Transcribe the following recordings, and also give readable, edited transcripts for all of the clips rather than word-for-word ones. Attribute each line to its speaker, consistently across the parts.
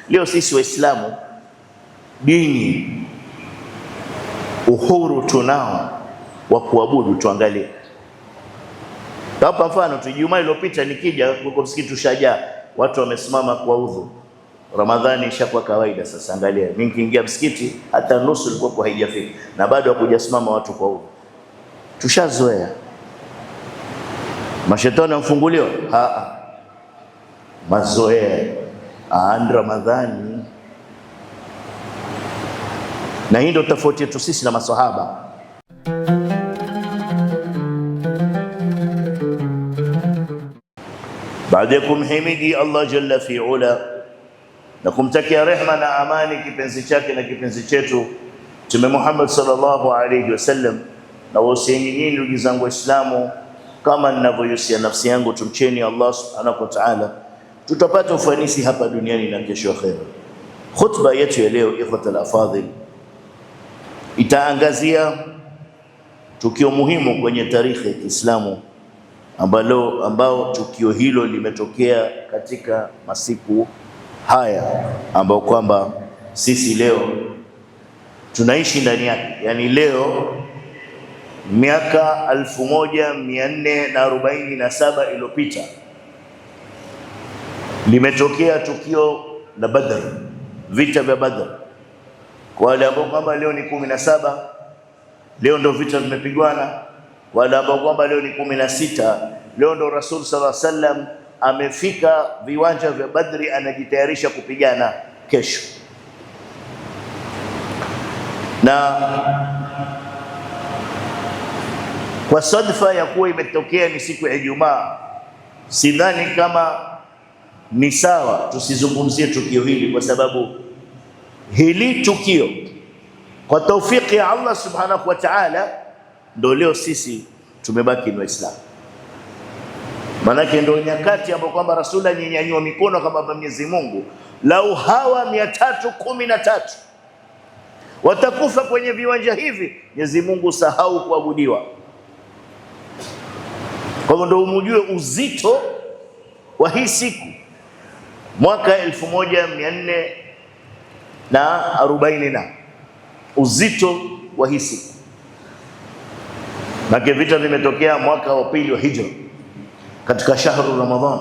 Speaker 1: Leo sisi Waislamu dini, uhuru tunao wa kuabudu. Tuangalie hapa, mfano tu Ijumaa iliyopita nikija kwa msikiti Shajaa, watu wamesimama kwa udhu. Ramadhani ishakuwa kawaida sasa. Angalia, mimi nikiingia msikiti hata nusu ilikuwa haijafika na bado hakujasimama watu kwa udhu. Tushazoea. Mashetani wamfunguliwa? Mazoea. Ni Ramadhani. Na hii ndio tofauti yetu sisi na maswahaba. Baada ya kumhimidi Allah jalla fi ula na kumtakia rehma na amani kipenzi chake na kipenzi chetu Mtume Muhammad sallallahu alayhi wasallam, na wasieni nyinyi ndugu zangu Waislamu, kama ninavyohusia nafsi yangu, tumcheni Allah subhanahu wa ta'ala, tutapata ufanisi hapa duniani na kesho akhera. Khutba yetu ya leo, ikhwatal afadhil, itaangazia tukio muhimu kwenye tarikhi ya Kiislamu ambao tukio hilo limetokea katika masiku haya ambao kwamba sisi leo tunaishi ndani yake. Yani leo miaka 1447 iliyopita limetokea tukio la Badr, vita vya Badr. Kwa wale ambao kwamba leo ni 17, leo ndio vita vimepigwana. Wale ambao kwamba leo ni 16, leo ndo Rasul sallallahu alaihi wasallam amefika viwanja vya Badri, anajitayarisha kupigana kesho. Na kwa sadfa ya kuwa imetokea ni siku ya Ijumaa, sidhani kama ni sawa tusizungumzie tukio hili, kwa sababu hili tukio kwa taufiki ya Allah subhanahu wa ta'ala ndo leo sisi tumebaki ni Waislamu. Manake ndo nyakati ambapo kwamba Rasul anyanyua mikono kama Mwenyezi Mungu, lau hawa 313 watakufa kwenye viwanja hivi, Mwenyezi Mungu sahau kuabudiwa. Kwa hivyo ndo umujue uzito wa hii siku, mwaka 1440 uzito wa hii siku. Na vita vimetokea mwaka wa pili wa Hijra katika shahru Ramadhan.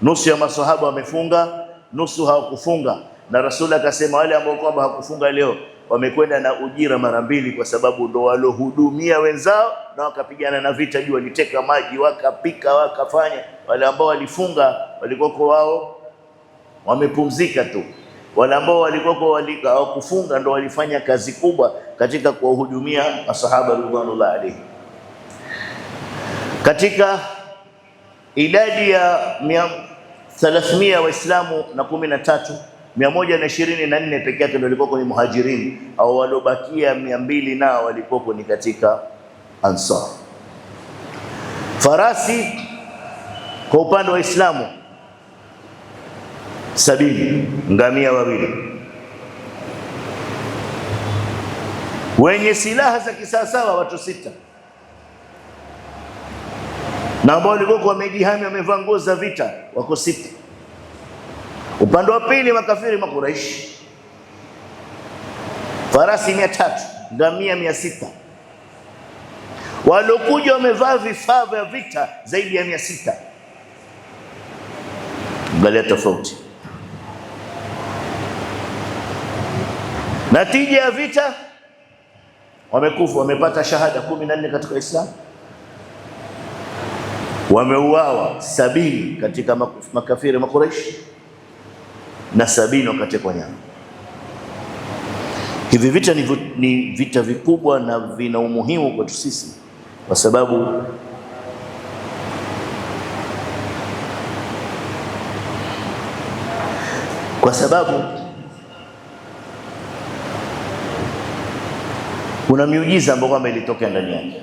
Speaker 1: Nusu ya maswahaba wamefunga, nusu hawakufunga, na Rasul akasema wale ambao kwamba hawakufunga leo wamekwenda na ujira mara mbili, kwa sababu ndo walohudumia wenzao na wakapigana na vita juu, waliteka maji, wakapika, wakafanya. Wale ambao walifunga walikuwa kwa wao wamepumzika tu. Wale ambao walikuwa hawakufunga ndo walifanya kazi kubwa katika kuwahudumia masahaba ridwanullah alayhi. Katika idadi ya 300 Waislamu na 13, 124 pekee yake ndio walikuwa kwenye muhajirini, au waliobakia 200 nao walikuwa ni katika ansar. Farasi kwa upande wa Waislamu 70, ngamia 2. Wenye silaha za kisawasawa watu 6, na ambao walikuwa wamejihami wamevaa nguo za vita wako 6. Upande wa pili makafiri Makuraish, farasi 300, ngamia 600. Waliokuja wamevaa vifaa vya vita zaidi ya 600. Angalia tofauti. Natija ya vita, wamekufa, wamepata shahada 14 katika Islam, wameuawa 70 katika makafiri Makuraish, na 70 wakatekwa nyara. Hivi vita ni vita vikubwa na vina umuhimu kwetu sisi, kwa sababu kuna miujiza ambayo kwamba ilitokea ndani yake.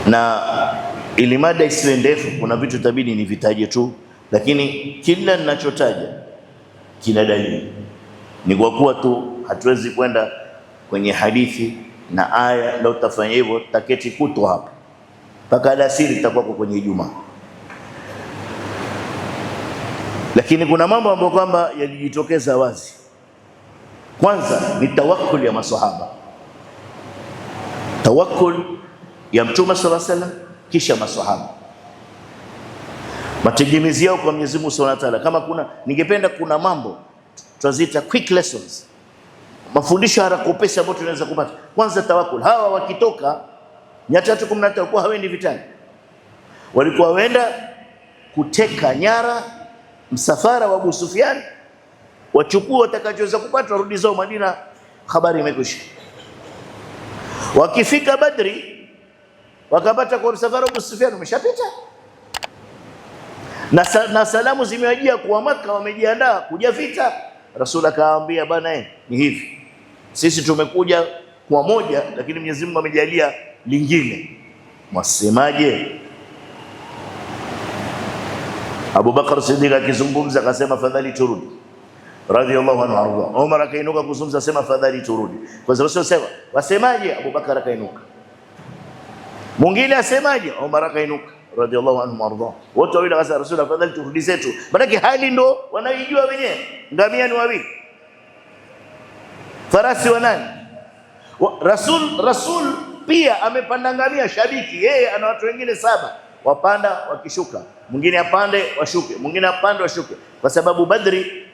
Speaker 1: Na ili mada isiwe ndefu, kuna vitu tabidi ni vitaje tu, lakini kila ninachotaja kina dalili. Ni kwa kuwa tu hatuwezi kwenda kwenye hadithi na aya, leo tutafanya hivyo taketi kutu hapa mpaka alasiri, tutakuwa kwenye Ijumaa. Lakini kuna mambo ambayo kwamba yalijitokeza wazi. Kwanza ni tawakkul ya maswahaba, tawakkul ya Mtume sallallahu alaihi wasallam, kisha maswahaba mategemezi yao kwa Mwenyezi Mungu Subhanahu wa Ta'ala. Kama ningependa kuna mambo tuzita quick lessons, mafundisho haraka upesi ambayo tunaweza kupata. Kwanza tawakkul. Hawa wakitoka 313 walikuwa hawendi vitani, walikuwa wenda kuteka nyara msafara wa Abu Sufyan, wachukua watakachoweza kupata, warudi zao Madina, habari imekwisha. Wakifika Badri wakapata kwa msafara wa Abu Sufyan umeshapita, na salamu zimewajia kwa Makka, wamejiandaa kuja vita. Rasul akawaambia, bana ni hivi, sisi tumekuja kwa moja, lakini Mwenyezi Mungu amejalia lingine, mwasemaje? Abu Bakar Siddiq akizungumza akasema, fadhali turudi, radhiyallahu anhu arda. Umar akainuka kuzungumza, sema fadhali turudi, kwa sababu sio sema wasemaje? Abu Bakar akainuka, mwingine asemaje? Umar akainuka, radhiyallahu anhu arda. Wote wawili akasema, Rasul afadhali turudi zetu, maana hali ndo wanaijua wenyewe. Ngamia ni wawili, farasi wa nani? Rasul pia amepanda ngamia, shabiki yeye ana watu wengine 7, wapanda wakishuka, mwingine apande washuke, mwingine apande washuke, kwa sababu Badri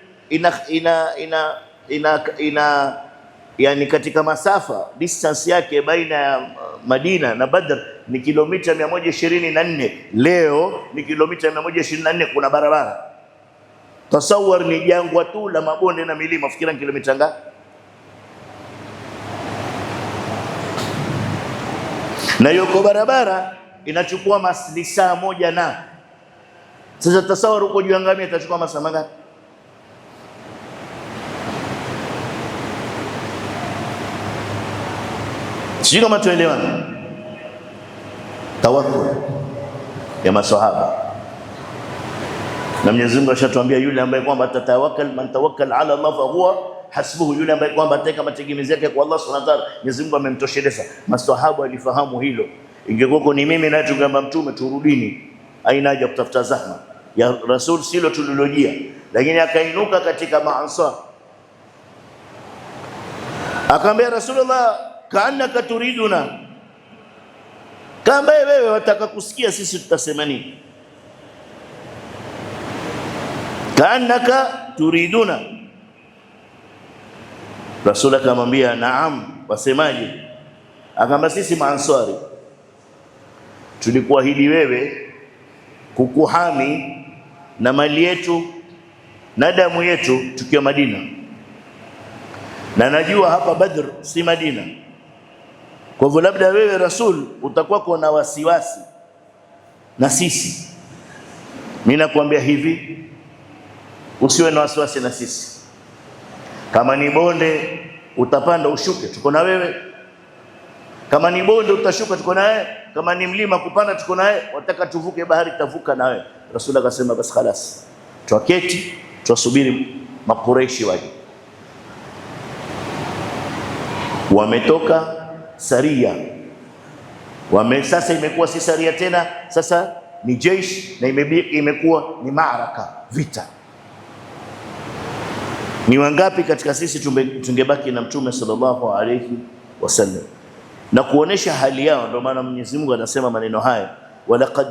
Speaker 1: yani katika masafa distance yake baina ya Madina na Badr ni kilomita 124. Leo ni kilomita 124, kuna barabara. Tasawwar, ni jangwa tu la mabonde na milima, fikira ni kilomita ngapi? Na yuko barabara inachukua masaa 1 na sasa tasawwar uko juu ya ngamia itachukua masaa mangapi? Sio kama tuelewana. Tawakkul ya maswahaba, na Mwenyezi Mungu ashatuambia, yule ambaye kwamba atatawakkal, man tawakkal ala Allah fa huwa hasbuhu, yule ambaye kwamba ataweka mategemezi yake kwa Allah Subhanahu wa Ta'ala, Mwenyezi Mungu amemtosheleza. Maswahaba walifahamu hilo. Ingekuwa ni mimi na tungamba Mtume turudini, haina haja kutafuta zahma ya Rasul, silo tulilojia. Lakini akainuka katika maansar akamwambia Rasulullah, kaannaka turiduna, kama wewe wataka kusikia sisi tutasema nini? Kaannaka turiduna. Rasul akamwambia, naam, wasemaje? Akamwambia, sisi maansari tulikuahidi wewe kukuhami na mali yetu na damu yetu tukiwa Madina, na najua hapa Badr si Madina. Kwa hivyo labda wewe Rasul utakuwa na wasiwasi na sisi. Mimi nakwambia hivi, usiwe na wasiwasi na sisi. Kama ni bonde utapanda ushuke, tuko na wewe. Kama ni bonde utashuka, tuko na wewe. Kama ni mlima kupanda, tuko na wewe. Wataka tuvuke bahari, tavuka na wewe. Rasul akasema, basi khalas, tuaketi tusubiri Makureishi waje. Wametoka saria, sasa imekuwa si saria tena, sasa ni jeshi, na imekuwa ni maaraka, vita. Ni wangapi katika sisi tungebaki na Mtume sallallahu alayhi wasallam na kuonesha hali yao? Ndio maana Mwenyezi Mungu anasema maneno haya, walaqad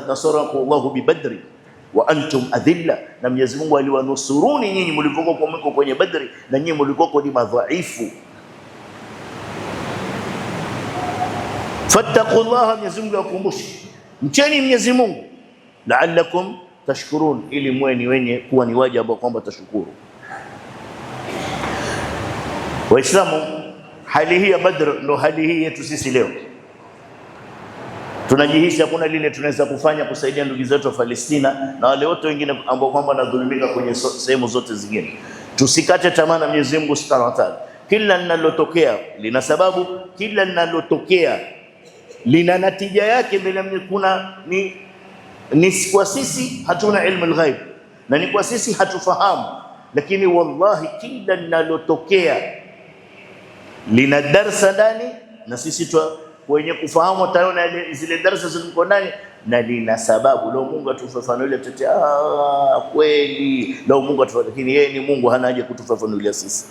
Speaker 1: nasarakumullahu bi Badri wa antum adhilla, na Mwenyezi Mungu aliwanusuruni nyinyi mlikokuwa kwenye Badri, na nyinyi mlikokuwa ni madhaifu. Fattaqullaha, Mwenyezi Mungu akumbushe, mcheni Mwenyezi Mungu, la'allakum tashkurun, ili mweni wenye kuwa ni waja ambao kwamba tashukuru. Waislamu, hali hii ya Badr ndo hali hii yetu sisi leo. Tunajihisi hakuna lile tunaweza kufanya kusaidia ndugu zetu wa Palestina na wale wote wengine ambao kwamba wanadhulumika kwenye sehemu zote zingine. Tusikate tamaa na Mwenyezi Mungu Subhanahu wa Ta'ala. Kila linalotokea lina sababu, kila linalotokea lina natija yake mbele. Kuna ni kwa sisi hatuna ilmu al-ghaib, na ni kwa sisi hatufahamu, lakini wallahi kila linalotokea lina darsa ndani, na sisi wenye kufahamu taona zile darasa zilizo ndani, na lina sababu. Leo Mungu atufafanulie tete, kweli leo Mungu atufafanulie, lakini yeye ni Mungu, hana haja kutufafanulia sisi.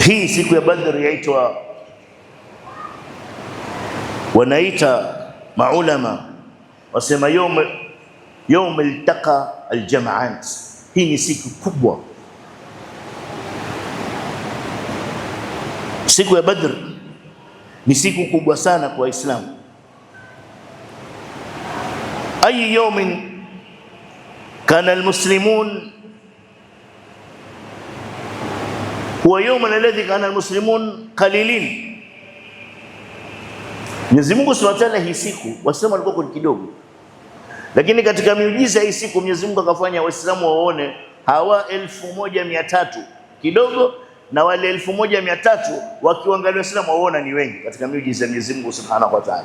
Speaker 1: Hii siku ya Badr yaitwa, wanaita maulama wasema يوم التقى الجمعان. Hii ni siku kubwa, siku ya Badr ni siku kubwa sana kwa Waislamu. Ay yawmin kana almuslimun huwa yawm alladhi kana almuslimun qalilin. Mwenyezi Mungu Subhanahu wa Ta'ala, hii siku Waislamu walikuwa kidogo, lakini katika miujiza hii siku Mwenyezi Mungu akafanya Waislamu waone hawa 1300 kidogo, na wale 1300 wakiangalia Waislamu waona ni wengi. Katika miujiza ya Mwenyezi Mungu Subhanahu wa Ta'ala,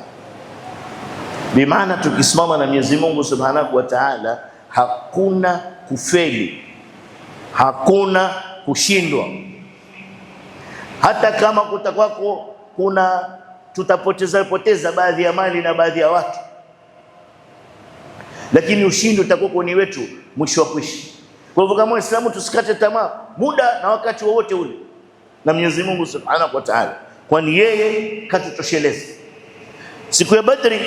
Speaker 1: bimaana tukisimama na Mwenyezi Mungu Subhanahu wa Ta'ala hakuna kufeli, hakuna kushindwa. Hata kama kutakwako tutapoteza baadhi ya mali na baadhi ya watu, lakini ushindi utakuwa ni wetu mwisho wa kuishi. Kwa hivyo kama Waislamu tusikate tamaa muda na wakati wowote ule na Mwenyezi Mungu Subhanahu wa Ta'ala, kwani yeye katutosheleza. Siku ya Badri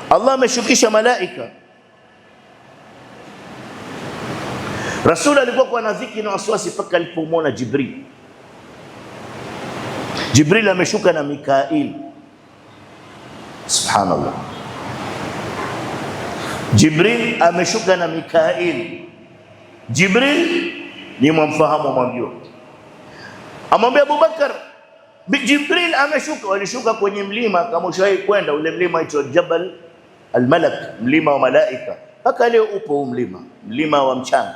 Speaker 1: Allah ameshukisha malaika. Rasul alikuwa kwa nadhiki na wasiwasi mpaka alipomwona Jibril. Jibril ameshuka na Mikail. Subhanallah, Jibril ameshuka na Mikail. Jibril ni mwamfahamu, mwamjua. Amwambia Abubakar, Jibril ameshuka. Walishuka kwenye mlima, kama ushawahi kwenda ule mlima aitwa Jabal al-Malak, mlima wa malaika. Mpaka leo upo mlima wa mchanga.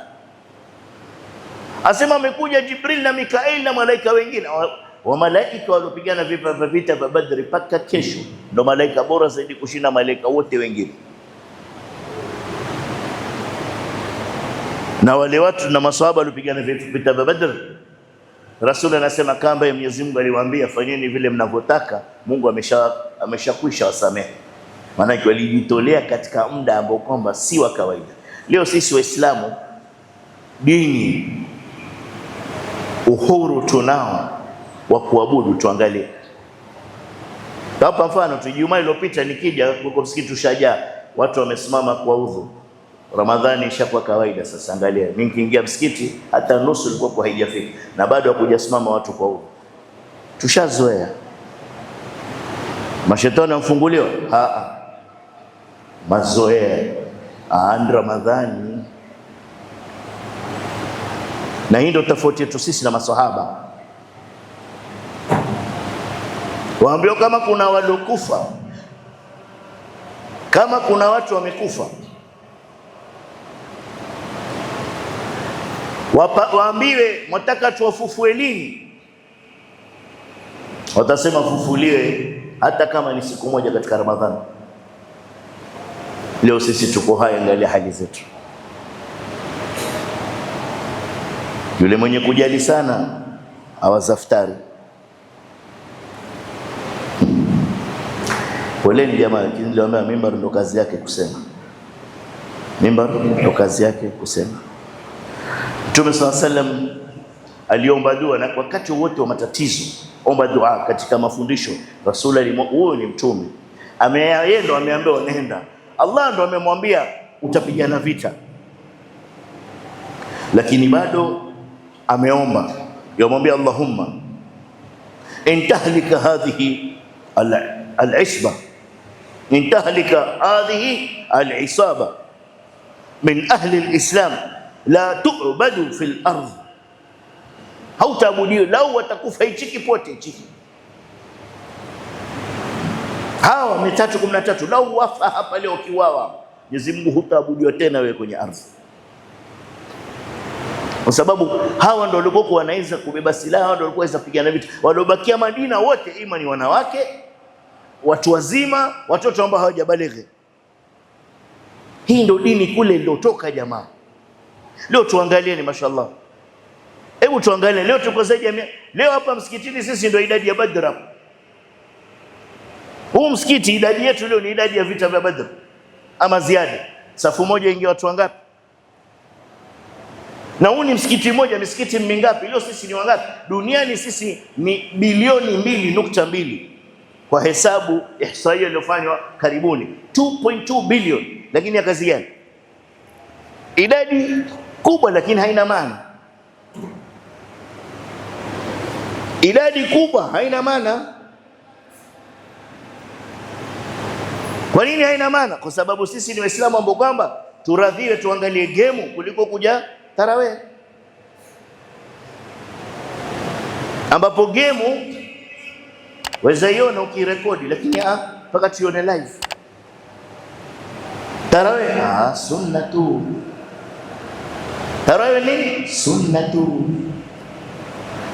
Speaker 1: Asema amekuja Jibril na Mikail na malaika wengine. Wa malaika waliopigana vita vya Badri mpaka kesho ndo malaika bora zaidi kushinda malaika wote wengine. Na wale watu na maswahaba waliopigana vita vya Badr, Rasul anasema kamba ya Mwenyezi Mungu aliwaambia fanyeni vile mnavyotaka, Mungu ameshakwisha wasamehe. Maana walijitolea katika muda ambao kwamba si wa kawaida. Leo sisi Waislamu dini, uhuru tunao wa kuabudu. Tuangalie hapa, mfano tu Ijumaa iliyopita nikija kwa msikiti Shajaa, watu wamesimama kwa udhu. Ramadhani ishakuwa kawaida sasa. Angalia, mimi nikiingia msikiti hata nusu ilikuwa kwa haijafika na bado hakujasimama watu kwa udhu. Tushazoea. Mashetani amfunguliwa? Mazoea. Ramadhani. Na hii ndio tofauti yetu sisi na maswahaba. Waambie kama kuna waliokufa, kama kuna watu wamekufa, waambiwe mtaka tuwafufue lini? Watasema fufuliwe hata kama ni siku moja katika Ramadhani. Leo sisi tuko hai, angalia hali zetu. Yule mwenye kujali sana awazaftari. Poleni jamaa, niliwaambia mimbar ndo kazi yake kusema. Mimbar ndo kazi yake kusema. Mtume sallallahu alaihi wasallam aliomba dua, na wakati wote wa matatizo omba dua. Katika mafundisho Rasul huyo ni mtume, yeye ndo ameambiwa nenda. Allah ndo amemwambia utapigana vita, lakini bado ameomba, yamwambia Allahumma in tahlika hadhihi al-isba, in tahlika hadhihi al-isaba min ahli al-islam la tu'badu fil ardh, hautaabudiwa. Lau watakufa hichi kipote hichi, hawa 313 lau wafa hapa leo kiwawa, Mwenyezi Mungu hutaabudiwa tena wewe kwenye ardhi, kwa sababu hawa ndio walikuwa wanaweza kubeba silaha, ndio walikuwa wanaweza kupigana vita. Waliobakia Madina wote ima ni wanawake, watu wazima, watoto ambao hawajabalighi. Hii ndio dini kule iliyotoka jamaa. Leo tuangalie ni mashallah. Hebu tuangalie leo tuko zaidi ya leo hapa msikitini sisi ndio idadi ya Badr hapa. Huu msikiti idadi yetu leo ni idadi ya vita vya Badr ama ziada. Safu moja ingia watu wangapi? Na huu ni msikiti mmoja, misikiti mingapi? Leo sisi ni wangapi? Duniani sisi ni bilioni 2.2 kwa hesabu ihsaia iliyofanywa karibuni 2.2 bilioni, lakini ya kazi gani? Idadi kubwa lakini haina maana. Idadi kubwa haina maana. Kwa nini haina maana? Kwa sababu sisi ni Waislamu ambao kwamba turadhiwe tuangalie gemu kuliko kuja tarawih, ambapo gemu waweza iona ukirekodi, lakini mpaka tuione live. Tarawih sunna tu. Tarawih ni sunna tu.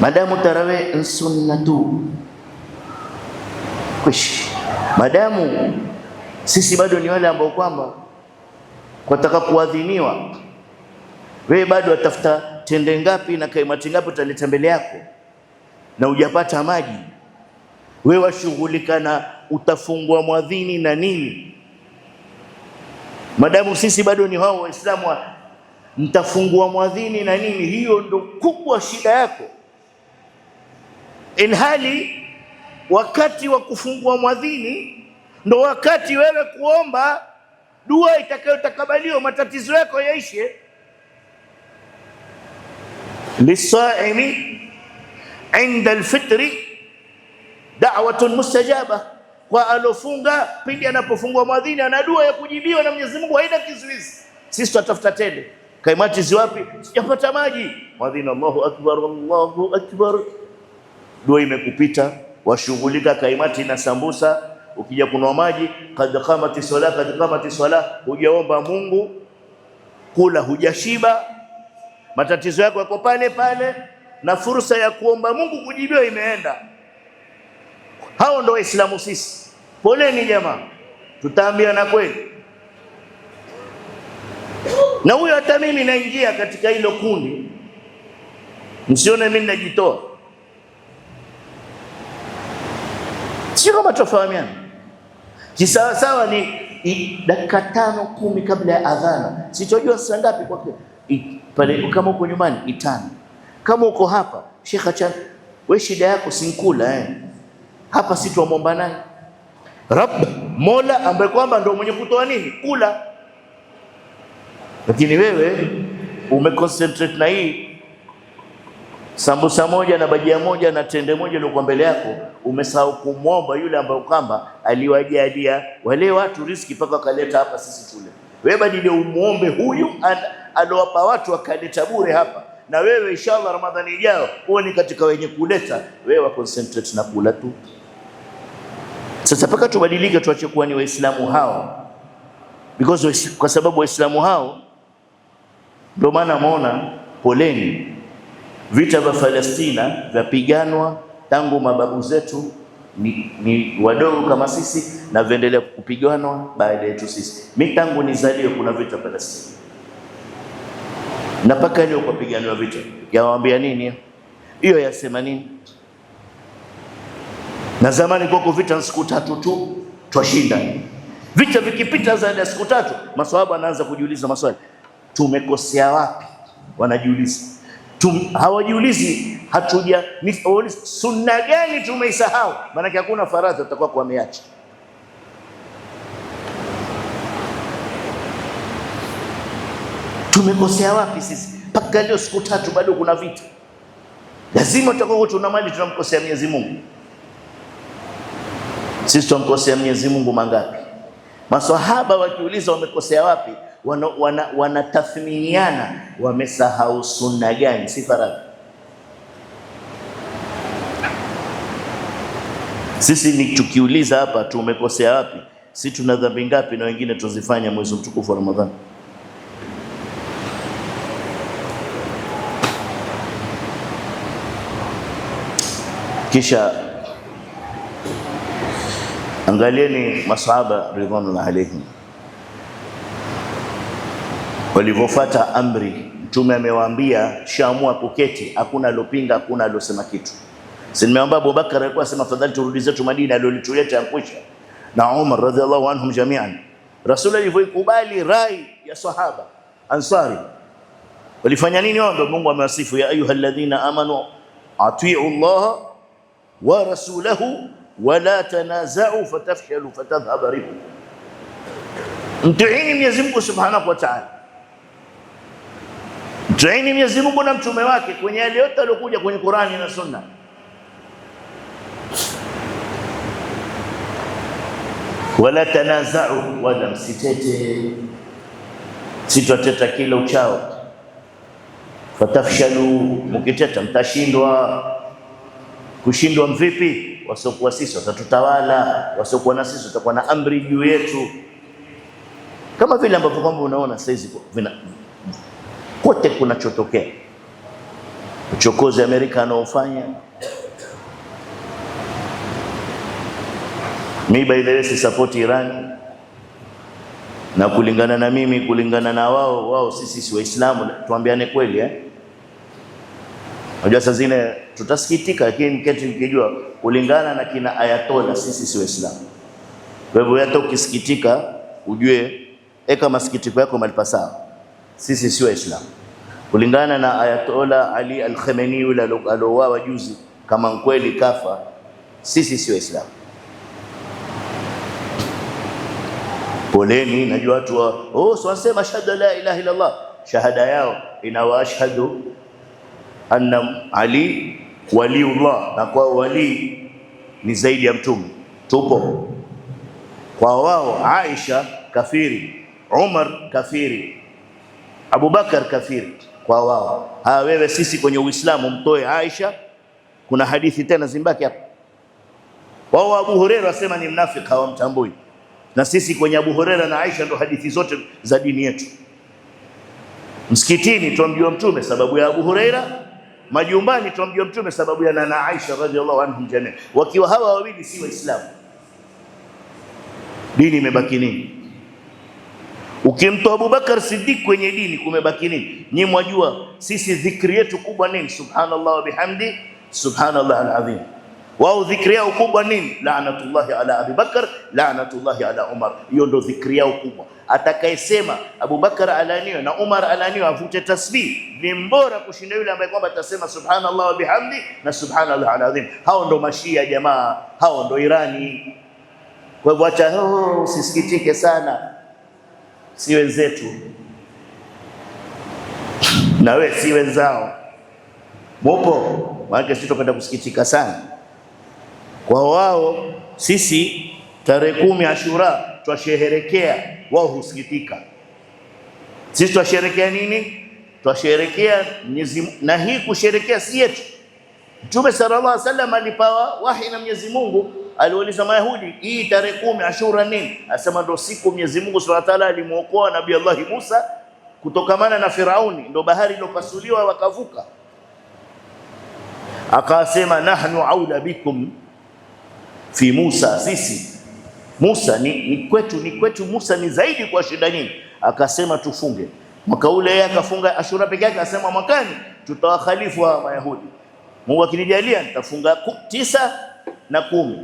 Speaker 1: Madamu tarawih sunna tu, kuishi madamu sisi bado ni wale ambao kwamba kwataka kuadhiniwa, wewe bado atafuta tende ngapi na kaimati ngapi utaleta mbele yako na hujapata maji, wewe washughulika na utafungua mwadhini na nini. Madamu sisi bado ni hao Waislamu, mtafungua mwadhini na nini, hiyo ndo kubwa shida yako. Ilhali wakati wa kufungua mwadhini ndo wakati wewe kuomba dua itakayotakabaliwa, matatizo yako yaishe. Lisaimi inda alfitri da'watun mustajaba, kwa alofunga pindi anapofungua mwadhini ana dua ya kujibiwa na Mwenyezi Mungu, haina kizuizi. Sisi tutafuta tende, kaimati ziwapi? Sijapata maji. Mwadhini Allahu akbar, Allahu akbar, dua imekupita, washughulika kaimati na sambusa. Ukija kunwa maji, kad qamati sala, kad qamati sala, hujaomba Mungu, kula hujashiba, matatizo yako yako pale pale, na fursa ya kuomba Mungu kujibiwa imeenda. Hao ndio Waislamu sisi. Poleni jamaa, tutaambiana kweli. Na huyo hata mimi naingia katika hilo kundi, msione mimi najitoa, sio kama tofahamiana. Kisawa sawa ni dakika 5-10 kabla ya adhana. Sitojua saa ngapi kwa pale, kama uko nyumbani ni 5. Kama uko hapa, Sheikh acha wewe, shida yako sinkula hapa, si tuomba naye Rabb Mola ambaye kwamba ndio mwenye kutoa nini kula. Lakini wewe umeconcentrate na hii sambusa moja na bajia moja na tende moja iliyokuwa mbele yako, umesahau kumwomba yule ambaye kwamba aliwajalia wale watu riziki mpaka akaleta hapa sisi tule. Wewe badili umuombe huyu alowapa watu wakaleta bure hapa, na wewe inshallah Ramadhani ijao uwe ni katika wenye kuleta. Wewe concentrate na kula tu. Sasa paka tubadilike, tuache kuwa ni Waislamu hao, because kwa sababu Waislamu hao ndio maana muona, poleni, vita vya Palestina vyapiganwa tangu mababu zetu ni wadogo kama sisi, na viendelea kupiganwa baada yetu sisi. Mimi tangu nizaliwe kuna vita Palestina, na paka leo kupiganwa vita. Yawaambia nini hiyo? Yasema nini? Na zamani kwa vita siku 3 tu twashinda. Vita vikipita zaidi ya siku 3, maswahaba wanaanza kujiuliza maswali, tumekosea wapi? Wanajiuliza. Hawajiulizi ni sunna gani tumeisahau, maana hakuna faradhi utakuwa kwa ameacha. Tumekosea wapi sisi mpaka leo siku 3 bado kuna vita? Lazima tutakuwa tuna mali tunamkosea Mwenyezi Mungu. Sisi tunamkosea Mwenyezi Mungu mangapi? Maswahaba wakiuliza wamekosea wapi, wanatathminiana, wamesahau sunna gani, si faradhi. Sisi ni tukiuliza hapa tumekosea wapi, si tuna dhambi ngapi na wengine tuzifanya mwezi mtukufu wa Ramadhani. Kisha angalieni masahaba ridwanullah alayhim walivyofuata amri Mtume amewaambia shaamua kuketi, hakuna alopinga, hakuna alosema kitu. Si nimeomba Abubakar alikuwa asema fadhali turudi zetu Madina, alilolituleta yakwisha, na Umar radhiallahu anhum jami'an. Rasul alivyoikubali rai ya sahaba Ansari, walifanya nini wao? Ndio Mungu amewasifu, ya ayyuhalladhina amanu atii'u Allah wa rasulahu wa la tanaza'u fatafshalu fatadhhaba rihukum. Mtiini Mwenyezi Mungu Subhanahu wa Ta'ala, mtiini Mwenyezi Mungu na mtume wake kwenye yale yote aliyokuja kwenye Qur'ani na Sunna. Wala tanaza'u, wala msitete, sitoteta kila uchao. Fatafshalu, mkiteta mtashindwa. Kushindwa mvipi? Wasiokuwa sisi watatutawala, wasiokuwa na sisi watakuwa na amri juu yetu, kama vile ambavyo kwamba unaona saizi kote kunachotokea, uchokozi Amerika anaofanya. Mimi by the way si support Iran, na kulingana na mimi, kulingana na wao sisi si Waislamu, tuambiane kweli Unajua saa zingine tutasikitika, lakini mketi mkijua kulingana na kina Ayatollah sisi si Waislamu. Kwa hivyo hata ukisikitika ujue eka masikitiko yako mahali sawa. Sisi si Waislamu. Kulingana na Ayatollah Ali Al-Khamenei yule aliowawa juzi, kama kweli kafa, sisi si Waislamu. Poleni, najua watu so wasema ashhadu la ilaha illa Allah, shahada yao ina ashhadu anna Ali waliullah, na kwa wali ni zaidi ya mtume. Tupo kwa wao Aisha kafiri, Umar kafiri, Abubakar kafiri kwa wao. Wewe sisi kwenye Uislamu mtoe Aisha, kuna hadithi tena zimbaki hapo. Wao Abu Hurairah wasema ni mnafiki, hawamtambui. Na sisi kwenye Abu Hurairah na Aisha ndo hadithi zote za dini yetu. Msikitini tuamjua mtume sababu ya Abu Hurairah, majumbani tuamjua mtume sababu ya nana Aisha radhiallahu anhum jamii. Wakiwa hawa wawili si Waislamu, dini imebaki nini? Ukimtoa Abubakar Siddiq kwenye dini kumebaki nini? Nyinyi mwajua sisi dhikri yetu kubwa nini? Subhanallah wa bihamdi subhanallah alazim. Wao dhikri yao kubwa nini? La'natullahi ala Abi Bakar, la'natullahi ala Umar. Hiyo ndo dhikri yao kubwa. Atakayesema Abubakar alaniwa na Umar alaniwa avute tasbih ni mbora kushinda yule ambaye kwamba atasema subhanallah wa bihamdi na subhanallah alazim. Hao ndo mashia jamaa, hao ndo Irani. Kwa hivyo acha usisikitike sana, si wenzetu na wewe si wenzao. Mupo, maana sisi tupenda kusikitika sana. Kwa wao sisi tarehe 10 Ashura twasherehekea, wao husikitika. Sisi twasherehekea nini? Twasherehekea Mwenyezi Mungu, na hii kusherehekea si yetu. Mtume sallallahu alaihi wasallam alipawa wahi na Mwenyezi Mungu, aliuliza Mayahudi, hii tarehe 10 Ashura nini? Asema ndo siku Mwenyezi Mungu Subhanahu wa Ta'ala alimuokoa Nabii Allah Musa kutokamana na Firauni, ndo bahari ilopasuliwa wakavuka. Akasema nahnu aula bikum fi Musa, sisi Musa ni kwetu Musa ni zaidi kwa shida nyingi. Akasema tufunge. Mwaka ule yeye akafunga Ashura peke yake, akasema mwakani tutawakhalifu wa Mayahudi. Mungu akinijalia nitafunga 9 na 10.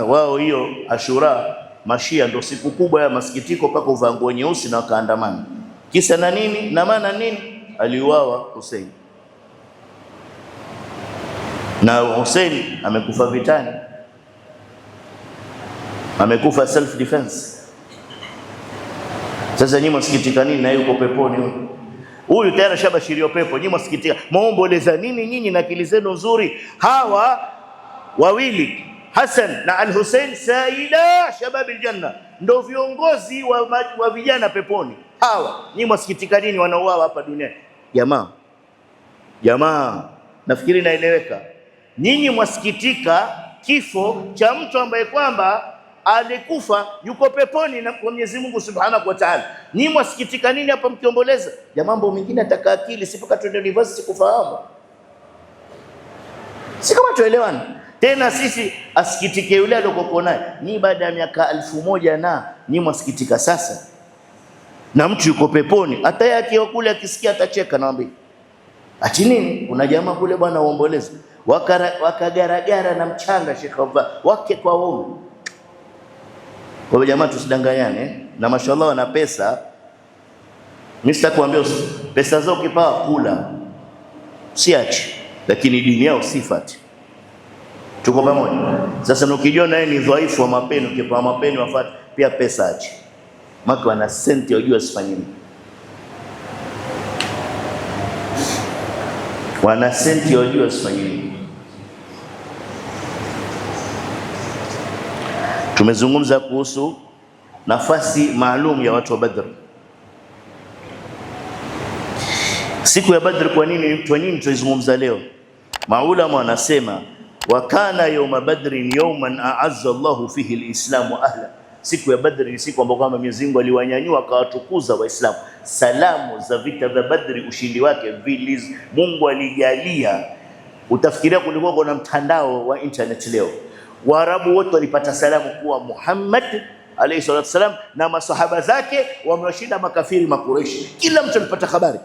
Speaker 1: Wao hiyo Ashura Mashia ndo siku kubwa ya masikitiko, paka uvaa nguo nyeusi na wakaandamana. Kisa na nini? Na maana nini? Aliuawa Hussein. Na Hussein amekufa vitani, amekufa self defense. Sasa nyinyi msikitika nini? Na yuko peponi huyu tayari shabashirio pepo. Nyinyi msikitika, maomboleza nini nyinyi na akili zenu nzuri? Hawa wawili Hassan na Al-Hussein saida shabab aljanna, ndio viongozi wa vijana peponi. Hawa nyinyi msikitika nini? Wanauawa hapa duniani. Jamaa, nafikiri naeleweka. Nyinyi mwasikitika kifo cha mtu ambaye kwamba alikufa yuko peponi na kwa Mwenyezi Mungu Subhanahu wa Ta'ala. Nyinyi mwasikitika nini hapa mkiomboleza? Ya mambo mengine ataka akili, si mpaka tuende university kufahamu. Si kama tuelewana. Tena sisi asikitike yule aliyokuwa naye. Ni baada ya miaka 1000 na nyinyi mwasikitika sasa. na mtu yuko peponi, hata yeye akiwa kule akisikia atacheka. Naambia ati nini, kuna jamaa kule bwana uomboleza, wakagaragara na mchanga Sheikh wake kwa waume. Kwa jamaa tusidanganyane, na mashallah wana pesa. Mimi sitakwambia pesa zao kipawa kula siachi, lakini dini yao sifati. Tuko pamoja? Sasa ukijua naye ni dhaifu wa mapeni, ukipa mapeni wafuate pia pesa achi. Maki wana senti wajua sifanye nini. Wana senti wajua sifanye nini. Tumezungumza kuhusu nafasi maalum ya watu wa Badr. Siku ya Badr kwa nini tuizungumza leo? Maulama wanasema wa kana yawma badrin yawman a'azza Allahu fihi al-islamu ahla. Siku ya Badri ni siku ambayo kama Mwenyezi Mungu aliwanyanyua akawatukuza Waislamu. Salamu za vita vya Badri, ushindi wake Mungu alijalia. Utafikiria kulikuwa kuna mtandao wa internet leo, Waarabu wote walipata salamu kuwa Muhammad alayhi salatu wasalam na masahaba zake wamewashinda makafiri Makureishi. Kila mtu alipata habari,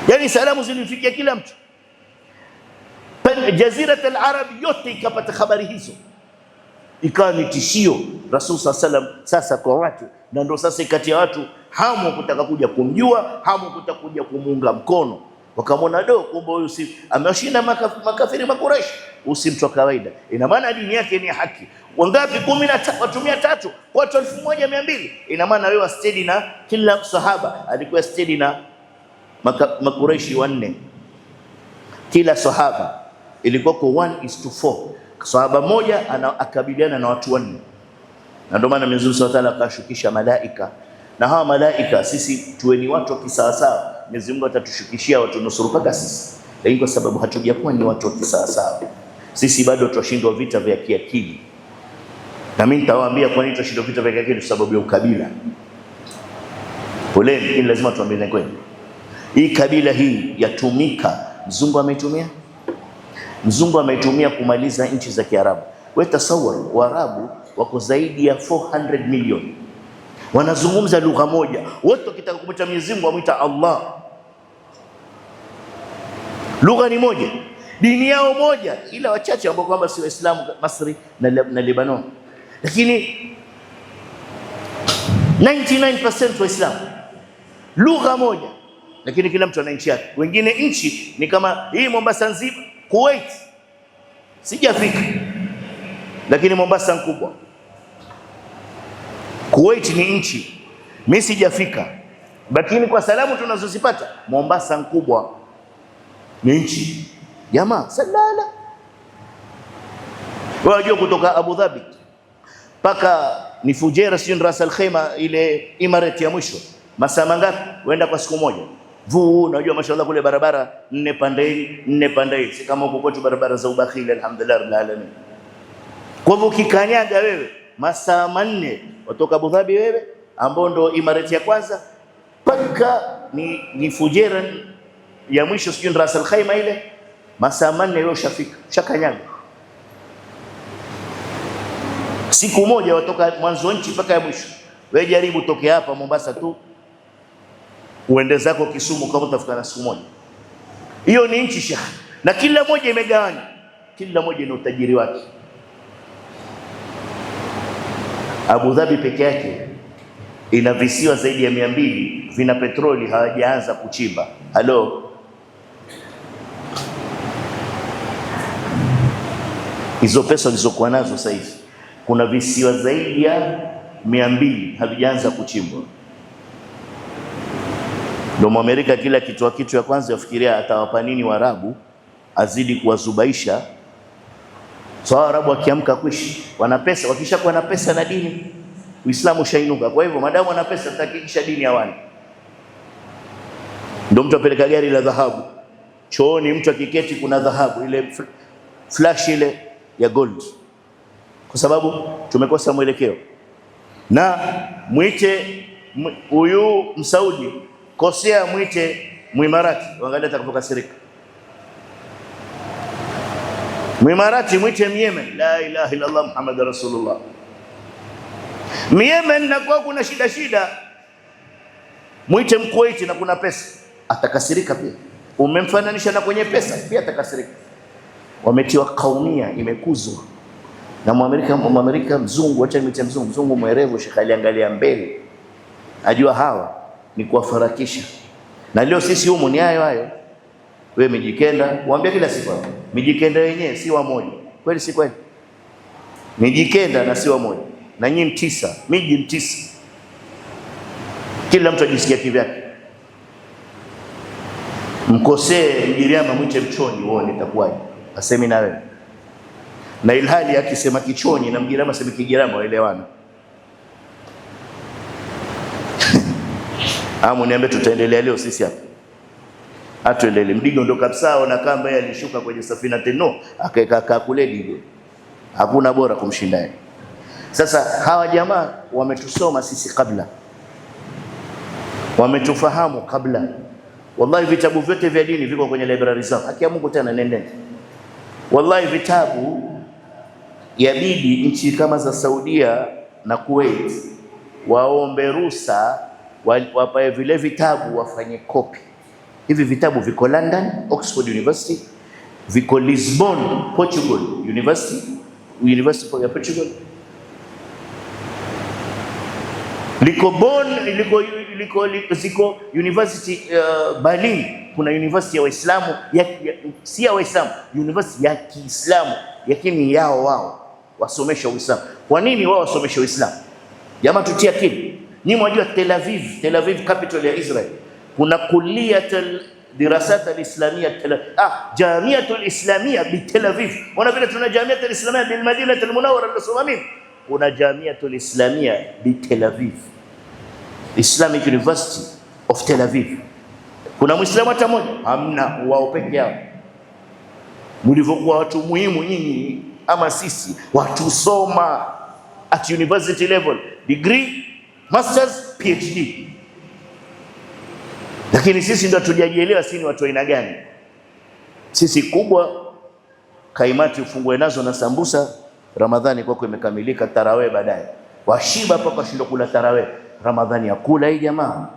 Speaker 1: yani salamu zilifikia kila mtu. Jazirat al-Arab yote ikapata habari hizo, ikawa ni tishio Rasul sallam sasa kwa watu, na ndio sasa kati ya watu hamu kutaka kuja kumjua, hamu kutaka kuja kumuunga mkono. Wakamwona kumbe huyu si ameshinda makafiri Makureish, usi mtu wa kawaida. Ina maana dini yake ni haki. Wangapi? 13, watu 300, watu 1200. Ina maana wewe steady na kila sahaba alikuwa steady na Makureishi wanne. Kila sahaba ilikuwa kwa 1:4. Sahaba moja akabiliana na watu wanne. Na ndio maana Mwenyezi Mungu Subhanahu wa Ta'ala akashukisha malaika. Na hawa malaika sisi tuweni watu wa kisawasawa, Mwenyezi Mungu atatushukishia watu nusuru mpaka sisi. Lakini kwa sababu hatujakuwa ni watu wa kisawasawa, sisi bado tunashindwa vita vya kiakili. Na mimi nitawaambia kwa nini tunashindwa vita vya kiakili, kwa sababu ya ukabila. Poleni, lakini lazima tuambiane kweli. Hii kabila hii yatumika, Mzungu ameitumia kumaliza nchi za Kiarabu. Wewe tasawwar, Waarabu wako zaidi ya 400 milioni. Wanazungumza lugha moja. Wote wakitaka kumwita Mwenyezi Mungu wamuita Allah. Lugha ni moja, dini yao moja, ila wachache ambao kwamba si Waislamu Masri na Lebanon. Lakini 99% Waislamu. Lugha moja, lakini kila mtu ana nchi yake. Wengine nchi ni kama hii Mombasa nzima, Kuwait sijafika, lakini Mombasa kubwa. Kuwait ni nchi, mimi sijafika, lakini kwa salamu tunazozipata Mombasa kubwa ni nchi. Jamaa salala, wajua kutoka Abu Dhabi paka ni Fujairah sio Ras Al Khaimah, ile Emirate ya mwisho, masaa mangapi? Wenda kwa siku moja. Unajua mashallah kule barabara 4 pande hii, si kama huko kwetu barabara za ubakhili, alhamdulillah rabbil alamin. Kwa hivyo ukikanyaga wewe masaa 4 kutoka Abu Dhabi wewe ambao ndo Emirate ya kwanza paka ni Fujairah ya mwisho sio Ras Al Khaimah, ile masaa 4 wewe ushafika, ushakanyaga. Siku moja watoka mwanzo nchi mpaka ya mwisho. Wewe jaribu toke hapa Mombasa tu uende zako Kisumu, kama utafika na siku moja. Hiyo ni nchi shekhi, na kila moja imegawanywa, kila moja ina utajiri wake. Abu Dhabi peke yake ina visiwa zaidi ya 200 vina petroli hawajaanza kuchimba. Halo, hizo pesa zilizokuwa nazo sasa hivi, kuna visiwa zaidi ya 200 havijaanza kuchimbwa. Ndio Amerika kila kitu ya kwanza yafikiria atawapa nini Waarabu, azidi kuwazubaisha. So Waarabu wakiamka kuishi, wana pesa, wakishakuwa na pesa na dini, Uislamu ushainuka. Kwa hivyo madamu wana pesa, takikisha dini hawani. Ndio mtu apeleka gari la dhahabu chooni, mtu akiketi kuna dhahabu ile flash ile ya gold, kwa sababu tumekosa mwelekeo. Na mwite huyu Msaudi, kosea mwite Muimarati, wangalia atakapokasirika. Muimarati mwite Yemen, la ilaha illa Allah Muhammad Rasulullah. Yemen na kwa kuna shida, muite Mkuwait na kuna pesa, atakasirika pia. Umemfananisha na kwenye pesa, pia atakasirika. Wametiwa kaumia, imekuzwa na Mwamerika mzungu, acha nimite mzungu mwerevu, Sheikh aliangalia mbele, ajua hawa ni kuwafarakisha. Na leo sisi humu ni hayo. Wewe Mijikenda, waambia kila siku hapo, Mijikenda wenyewe si wa moja. Kweli si kweli? Mijikenda na si wa moja. Na nyinyi 9, miji 9. Kila mtu ajisikia kivyake. Mkosee Mgiriama mwite Mchoni, uone itakuwaje. Asemi na wewe. Na ilhali akisema Kichoni na Mgiriama aseme Kigiriama, waelewana. Amu niambe tutaendelea leo sisi hapa. Atuendelee. Mdigo ndo kabisa ona kamba yeye alishuka kwenye safina teno akaeka kule Digo. Hakuna bora kumshinda yeye. Sasa hawa jamaa wametusoma sisi kabla. Wametufahamu kabla. Wallahi vitabu vyote vya dini viko kwenye library zao. Haki ya Mungu tena nendeni. Wallahi vitabu yabidi nchi kama za Saudia na Kuwait waombe ruhusa wapae vile vitabu wafanye copy. Hivi vitabu viko London, Oxford University, viko Lisbon, Portugal University ya Portugal. Liko Bonn, liko University Berlin, kuna university ya Waislamu, si ya Waislamu, university ya Kiislamu, lakini yao wao wasomesha Uislamu. Kwa nini wao wasomesha Uislamu? Jamaa tutia akili. Nyinyi mwajua Tel Aviv capital ya Israel. Kuna kuliyatul dirasat al-islamiyya jamiatul islamiyya bi Tel Aviv. Wana vile tuna jamiatul islamiyya bil madinatul munawwara al-Sulaiman. Kuna jamiatul islamiyya bi Tel Aviv, Islamic University of Tel Aviv. Kuna Muislamu hata mmoja? Hamna, wao peke yao. Mlivyokuwa watu muhimu nyinyi ama sisi, watu soma at university level, degree, masters, PhD. Lakini sisi ndo tujajielewa sisi ni watu aina gani. Sisi kubwa kaimati ufungue nazo na sambusa, Ramadhani kwako imekamilika, tarawih baadaye. Washiba hapa kashindo kula tarawih. Ramadhani ya kula hii jamaa.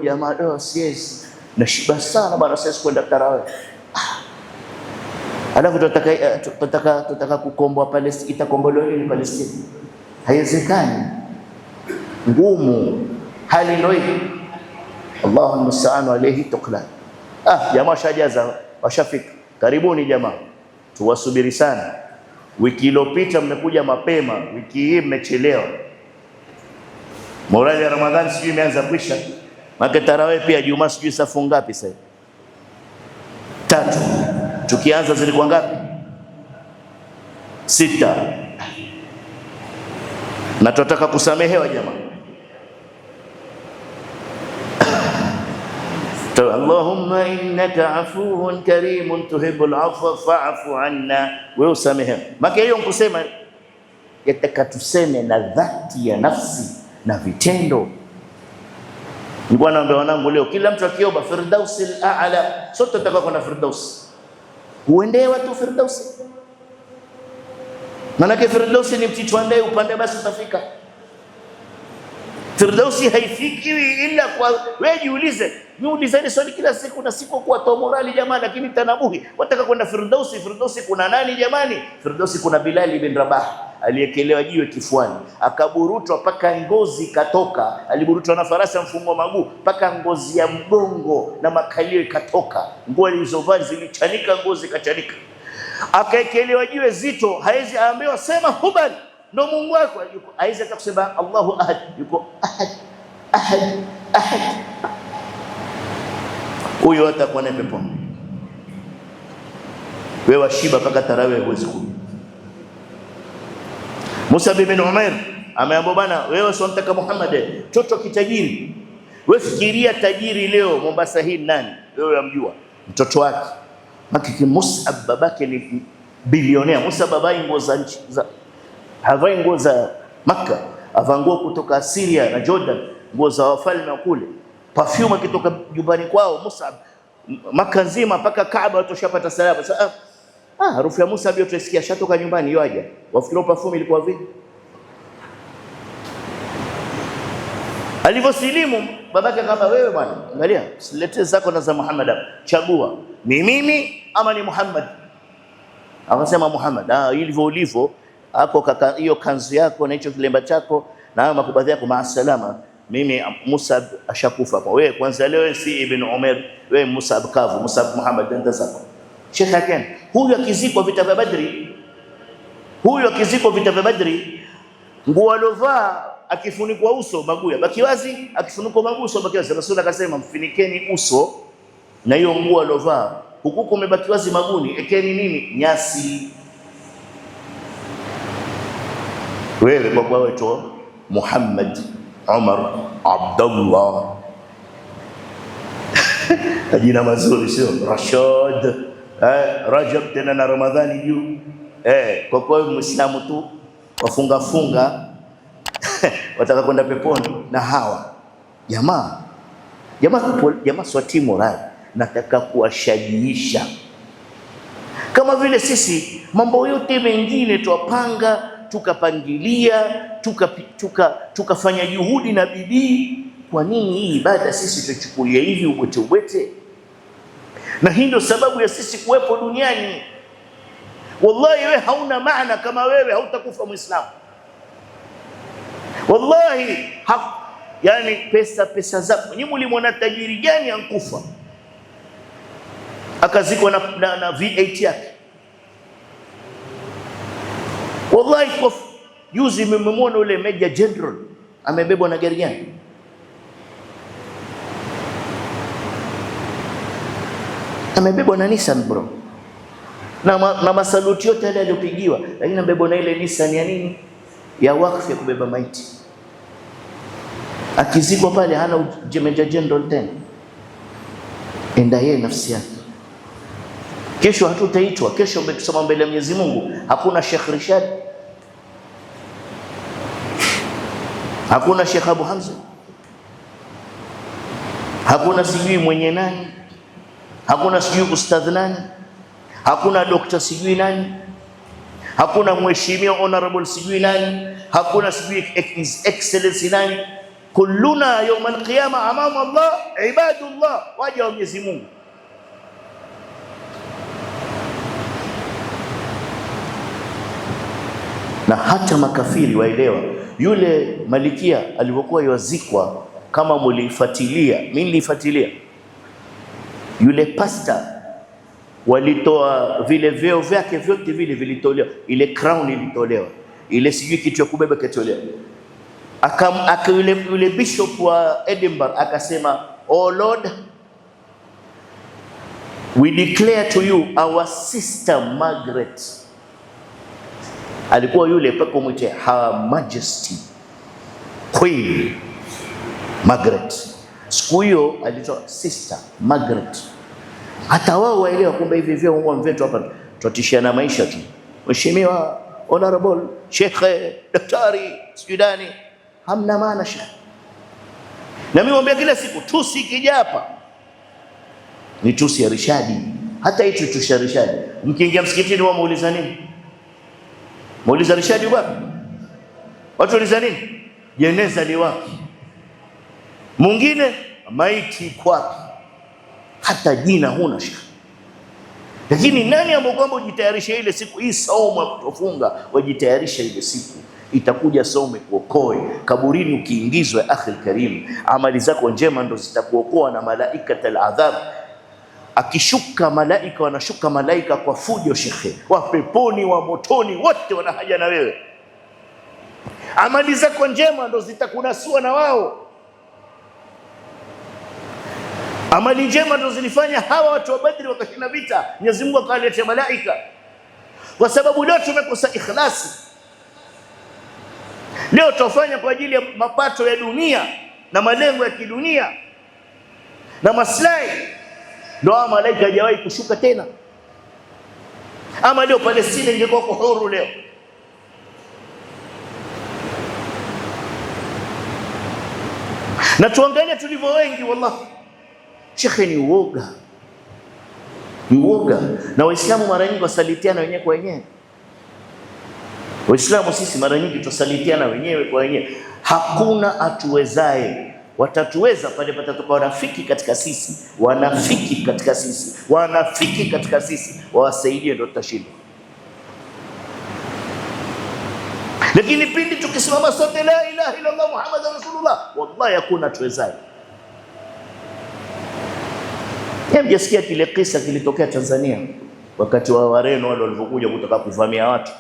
Speaker 1: Jamaa siwezi. Nashiba sana bana, siwezi kwenda tarawih. Alafu tutataka kukomboa Palestina, itakombolewa ni Palestina. Haiwezekani. Ngumu. Hali ndio hii. Allahu musta'an alayhi tuklan. Jamaa shajaza, washafika. Karibuni jamaa. Tuwasubiri sana. Wiki iliyopita mmekuja mapema, wiki hii mmechelewa. Morali ya Ramadhani sijui imeanza kwisha. Maka tarawih pia Jumaa sijui safu ngapi sasa? 3. Tukianza zilikuwa ngapi? 6. Na tunataka kusamehewa jamaa. Allahumma innaka afuwun karimun tuhibbul afwa fa'fu anna, wewe usamehe. Maka hiyo kusema yataka tuseme na dhati ya nafsi na vitendo. Nilikuwa naomba wanangu leo kila mtu akiomba Firdausil A'la, sote tutaka kwenda Firdaus. Uende watu Firdaus. Maana Firdausi ni mtito ndai upande basi utafika. Firdausi haifiki ila kwa wewe jiulize. Niulizeni swali kila siku na siku kwa toa morali jamani, lakini tanabuhi wataka kwenda Firdausi. Firdausi kuna nani jamani? Firdausi kuna Bilal ibn Rabah aliyekelewa jiwe kifuani, akaburutwa paka ngozi katoka. Aliburutwa na farasi mfungo maguu paka ngozi ya mgongo na makalio ikatoka. Nguo zilizovaa zilichanika, ngozi kachanika. Akaekelewa jiwe zito, haizi aambiwa sema Hubal ndo Mungu wako. Yuko haizi atakusema Allahu ahad, yuko ahad. Huyo atakuwa na pepo. Wewe washiba paka tarawih huwezi kula. Musa bin Umair ameambiwa bana, wewe sio mtaka Muhammad, toto kitajiri. Wewe fikiria tajiri leo Mombasa hii nani? Wewe unamjua mtoto wake. Makiki Mus'ab babake ni bilionea. Musa babai nguo za nchi za havai nguo za Makkah, avanguo kutoka Syria na Jordan, nguo za wafalme wa kule. Perfume kitoka nyumbani kwao Mus'ab, Makkah nzima mpaka Kaaba watoshapata salama. Sasa harufu ya Mus'ab hiyo tusikia shatoka nyumbani yoaje. Wafikiri perfume ilikuwa vipi? Alivyosilimu babake kama, wewe bwana, angalia, silete zako na za Muhammad hapa, chagua ni mimi ama ni Muhammad. Akasema Muhammad. Ilivyo ulivyo hapo kaka, hiyo kanzu yako na hicho kilemba chako na makubadhi yako, maasalama, mimi Musab ashakufa kwa wewe, kwanza leo si Ibn Umar, wewe Musab kavu, Musab Muhammad, nenda zako. Sheikh Hakan huyu akizikwa vita vya Badri, nguo alovaa akifunikwa uso maguya baki wazi, akifunikwa maguso baki wazi. Rasul akasema mfinikeni uso na hiyo nguo alovaa, huku kumebaki wazi maguni, ekeni nini? Nyasi. Wewe baba wetu Muhammad Umar Abdullah ajina mazuri, sio Rashad, Rajab tena na Ramadhani juu. Kwa kwa Muislamu tu wafunga wataka kwenda peponi. Na hawa jamaa swati moral, nataka kuwashajiisha kama vile sisi mambo yote mengine tuwapanga, tukapangilia, tukafanya juhudi na bidii. Kwa nini hii ibada sisi tuchukulia hivi ubwete? Na hii ndio sababu ya sisi kuwepo duniani. Wallahi wewe hauna maana kama wewe hautakufa Muislamu. Wallahi yani pesa zako, nyinyi mlimwona tajiri gani ankufa akazikwa na V8 yake? Wallahi kwa juzi mmemwona ule Major General amebebwa na gari gani? Amebebwa na Nissan bro, na masaluti yote yale aliyopigiwa, lakini amebebwa na ile Nissan ya nini, ya wakfu ya kubeba maiti. Akizikwa pale hana Major General tena, enda yeye nafsi yake. Kesho hatutaitwa, kesho umetusoma mbele ya Mwenyezi Mungu, hakuna Sheikh Rishad, hakuna Sheikh Abu Hamza, hakuna sijui mwenye nani, hakuna sijui ustadh nani, hakuna dokta sijui nani, hakuna mheshimiwa honorable sijui nani, hakuna sijui his excellency nani. Kulluna yawm alqiyama amama Allah ibadullah, waja wa Mwenyezi Mungu. Na hata makafiri waelewa. Yule malikia alipokuwa yazikwa, kama mulifuatilia, mimi nilifuatilia, yule pasta walitoa vile vyeo vyake vyote vile vilitolewa, ile crown ilitolewa, ile sijui kitu ya kubeba kitolewa. Yule bishop wa Edinburgh akasema, oh Lord, we declare to you our sister Margaret. Alikuwa yule pako mwite Her Majesty Queen Margaret. Siku hiyo alitoa Sister Margaret. Hata wao waelewa kumbe hivi vyeo huwa mvetu hapa tutishiana maisha tu. Mheshimiwa, honorable, Sheikh, daktari, sijudani, hamna maana Sheikh. Na mimi mwambia kila siku tusi kija hapa ni tusi ya Rishadi. Hata hicho tusi ya Rishadi. Mkiingia msikitini wao muuliza nini? Muuliza Rishadi wapi? Watu wauliza nini? Jeneza li wapi? Mwingine maiti kwapi? Hata jina huna Sheikh. Lakini nani ambaye kwamba ujitayarisha ile siku hii saumu ya kutofunga, wajitayarisha ile siku. Itakuja saumu kuokoe. Kaburini ukiingizwa akhi karim, amali zako njema ndo zitakuokoa na malaika al-adhab. Akishuka malaika, wanashuka malaika kwa fujo Sheikh. Wa peponi wa motoni wote wana haja na wewe. Amali zako njema ndo zitakunasua na wao. Amali njema ndo zilifanya hawa watu wa Badri wakashinda vita. Mwenyezi Mungu akawaletea malaika. Kwa sababu leo tumekosa ikhlasi. Leo tufanya kwa ajili ya mapato ya dunia na malengo ya kidunia na maslahi. Ndio malaika hajawahi kushuka tena. Ama leo Palestina ingekuwa huru leo. Na tuangalie tulivyo wengi wallahi. Sheikh, ni uoga. Ni uoga. Na Waislamu mara nyingi wasalitiana wenyewe kwa wenyewe. Waislamu sisi mara nyingi tusalitiana wenyewe kwa wenyewe. Hakuna atuwezaye watatuweza pale patatoka wanafiki katika sisi, wanafiki katika sisi, wanafiki katika sisi, wawasaidie, ndio tutashinda. Lakini pindi tukisimama sote la ilaha illa Allah Muhammadur Rasulullah, wallahi hakuna tuwezaye. Mjasikia kile kisa kilitokea Tanzania wakati wa Wareno wale walipokuja kutaka kuvamia watu.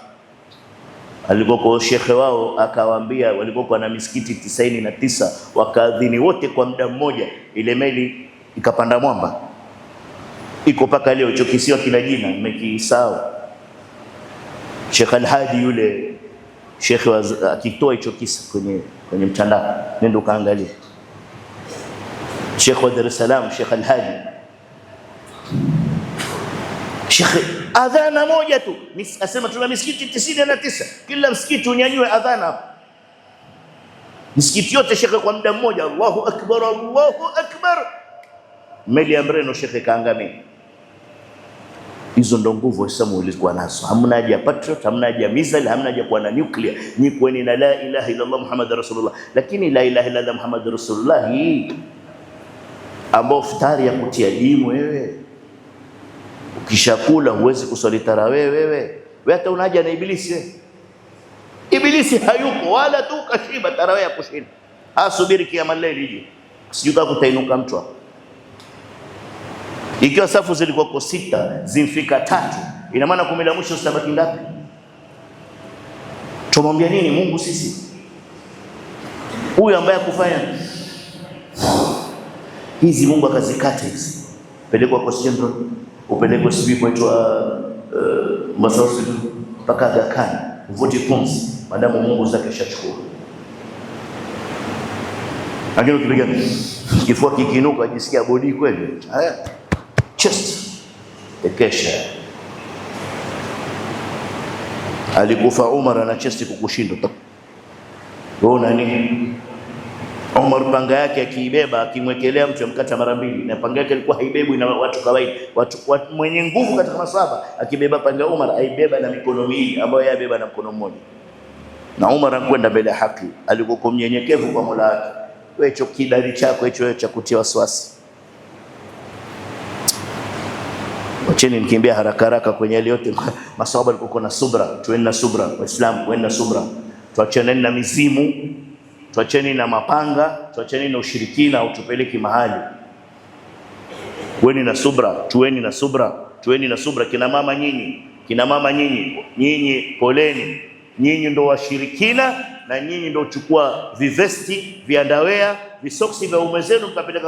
Speaker 1: Alikuwa shekhe wao akawaambia, walikuwa na misikiti 99 wakaadhini wote kwa muda mmoja, ile meli ikapanda mwamba, iko paka leo. Hicho kisiwa kila jina nimekisahau. Sheikh Al-Hadi yule shekhe akitoa hicho kisa kwenye mtandao, nenda kaangalia. Sheikh wa Dar es Salaam, Sheikh Al-Hadi, Sheikh adhana moja tu asema tuna misikiti 99, kila msikiti unyanyue adhana. Misikiti yote shekhe kwa muda mmoja, Allahu akbar, Allahu akbar. Meli ya Mreno shekhe kaangamia. Hizo ndo nguvu Waislamu walikuwa nazo. Hamna haja patriot, hamna haja missile, hamna haja kuwa na nuclear. Ni kweni na la ilaha illa Allah Muhammadur Rasulullah. Lakini la ilaha illa Allah Muhammadur Rasulullah hii ambao futari ya kutia dimu wewe, ukishakula huwezi kuswali tarawih wewe hata unaja na ibilisi wewe. Ibilisi hayupo wala tu kashiba tarawih ya kushinda. Asubiri kiama leo ije. Sijui kutainuka mtu hapo. Ikiwa safu zilikuwa kwa 6 zimfika 3, ina maana 10 la mwisho sabaki ngapi? Tumwambia nini Mungu sisi? Huyu ambaye kufanya hizi Mungu akazikata hizi. Pelekwa kwa Central, upelekwe sibi kwaitwa Masausi mpaka Aga Khan, uvute pumzi madamu Mungu zake shachukua. Lakini ukipiga kifua kikinuka ajisikia bodi kweli. Haya. Chest ekesha. Alikufa Umar ana chest kukushinda. Unaona nini? Umar panga yake akiibeba akimwekelea mtu amkata mara 2, na panga yake ilikuwa haibebwi na watu kawaida. Watu mwenye nguvu katika maswahaba akibeba panga Umar aibeba na mikono miwili ambayo yeye abeba na mkono mmoja. Na Umar anakwenda mbele ya haki, alikuwa mnyenyekevu kwa Mola wake. Wewe hicho kidari chako hicho cha kutia wasiwasi. Wacheni nikimbia haraka haraka kwenye yale yote. Maswahaba walikuwa na subra, tuweni na subra. Waislamu tuweni na subra. Tuachane na mizimu, tuachane na mapanga, tuachane na ushirikina utupeleki mahali. Tuweni na subra, tuweni na subra, tuweni na subra. Kina mama nyinyi poleni. Nyinyi ndo washirikina na nyinyi ndo uchukua vivesti, viandawea, visoksi vya ume zenu mkapeleka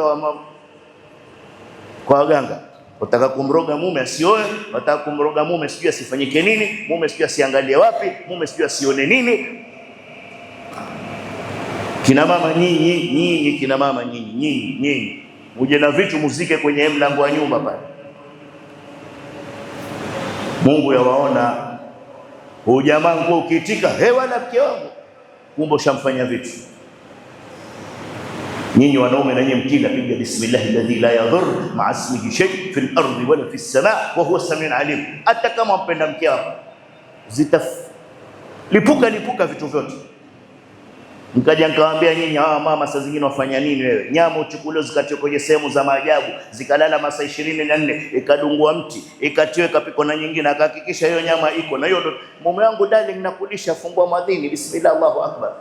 Speaker 1: kwa waganga. Wataka kumroga mume asioe, wataka kumroga mume sijui asifanyike nini, mume sijui asiangalie wapi, mume sijui asione nini. Kina mama nyinyi, kina mama nyinyi, uje na vitu muzike kwenye mlango wa nyumba pale. Mungu yawaona. Huyu jamaa nguo ukiitika, wala mke wangu, kumbe ushamfanya vitu. Nyinyi wanaume na nyinyi mkila piga bismillahil ladhi la yadhur ma'a ismihi shay fil ardi wala fis samaa wa huwa samiun alim. Hata kama mpenda mke wako lipuka vitu vyote. Nikaja nikawaambia nyinyi hawa mama saa zingine wafanya nini wewe? Nyama uchukuliwe zikatiwe kwenye sehemu za maajabu, zikalala masaa 24, ikadungwa mti, ikatiwe kapiko na nyingine, akahakikisha hiyo nyama iko. Na hiyo ndo mume wangu darling nakulisha, fungua madhini bismillah Allahu akbar.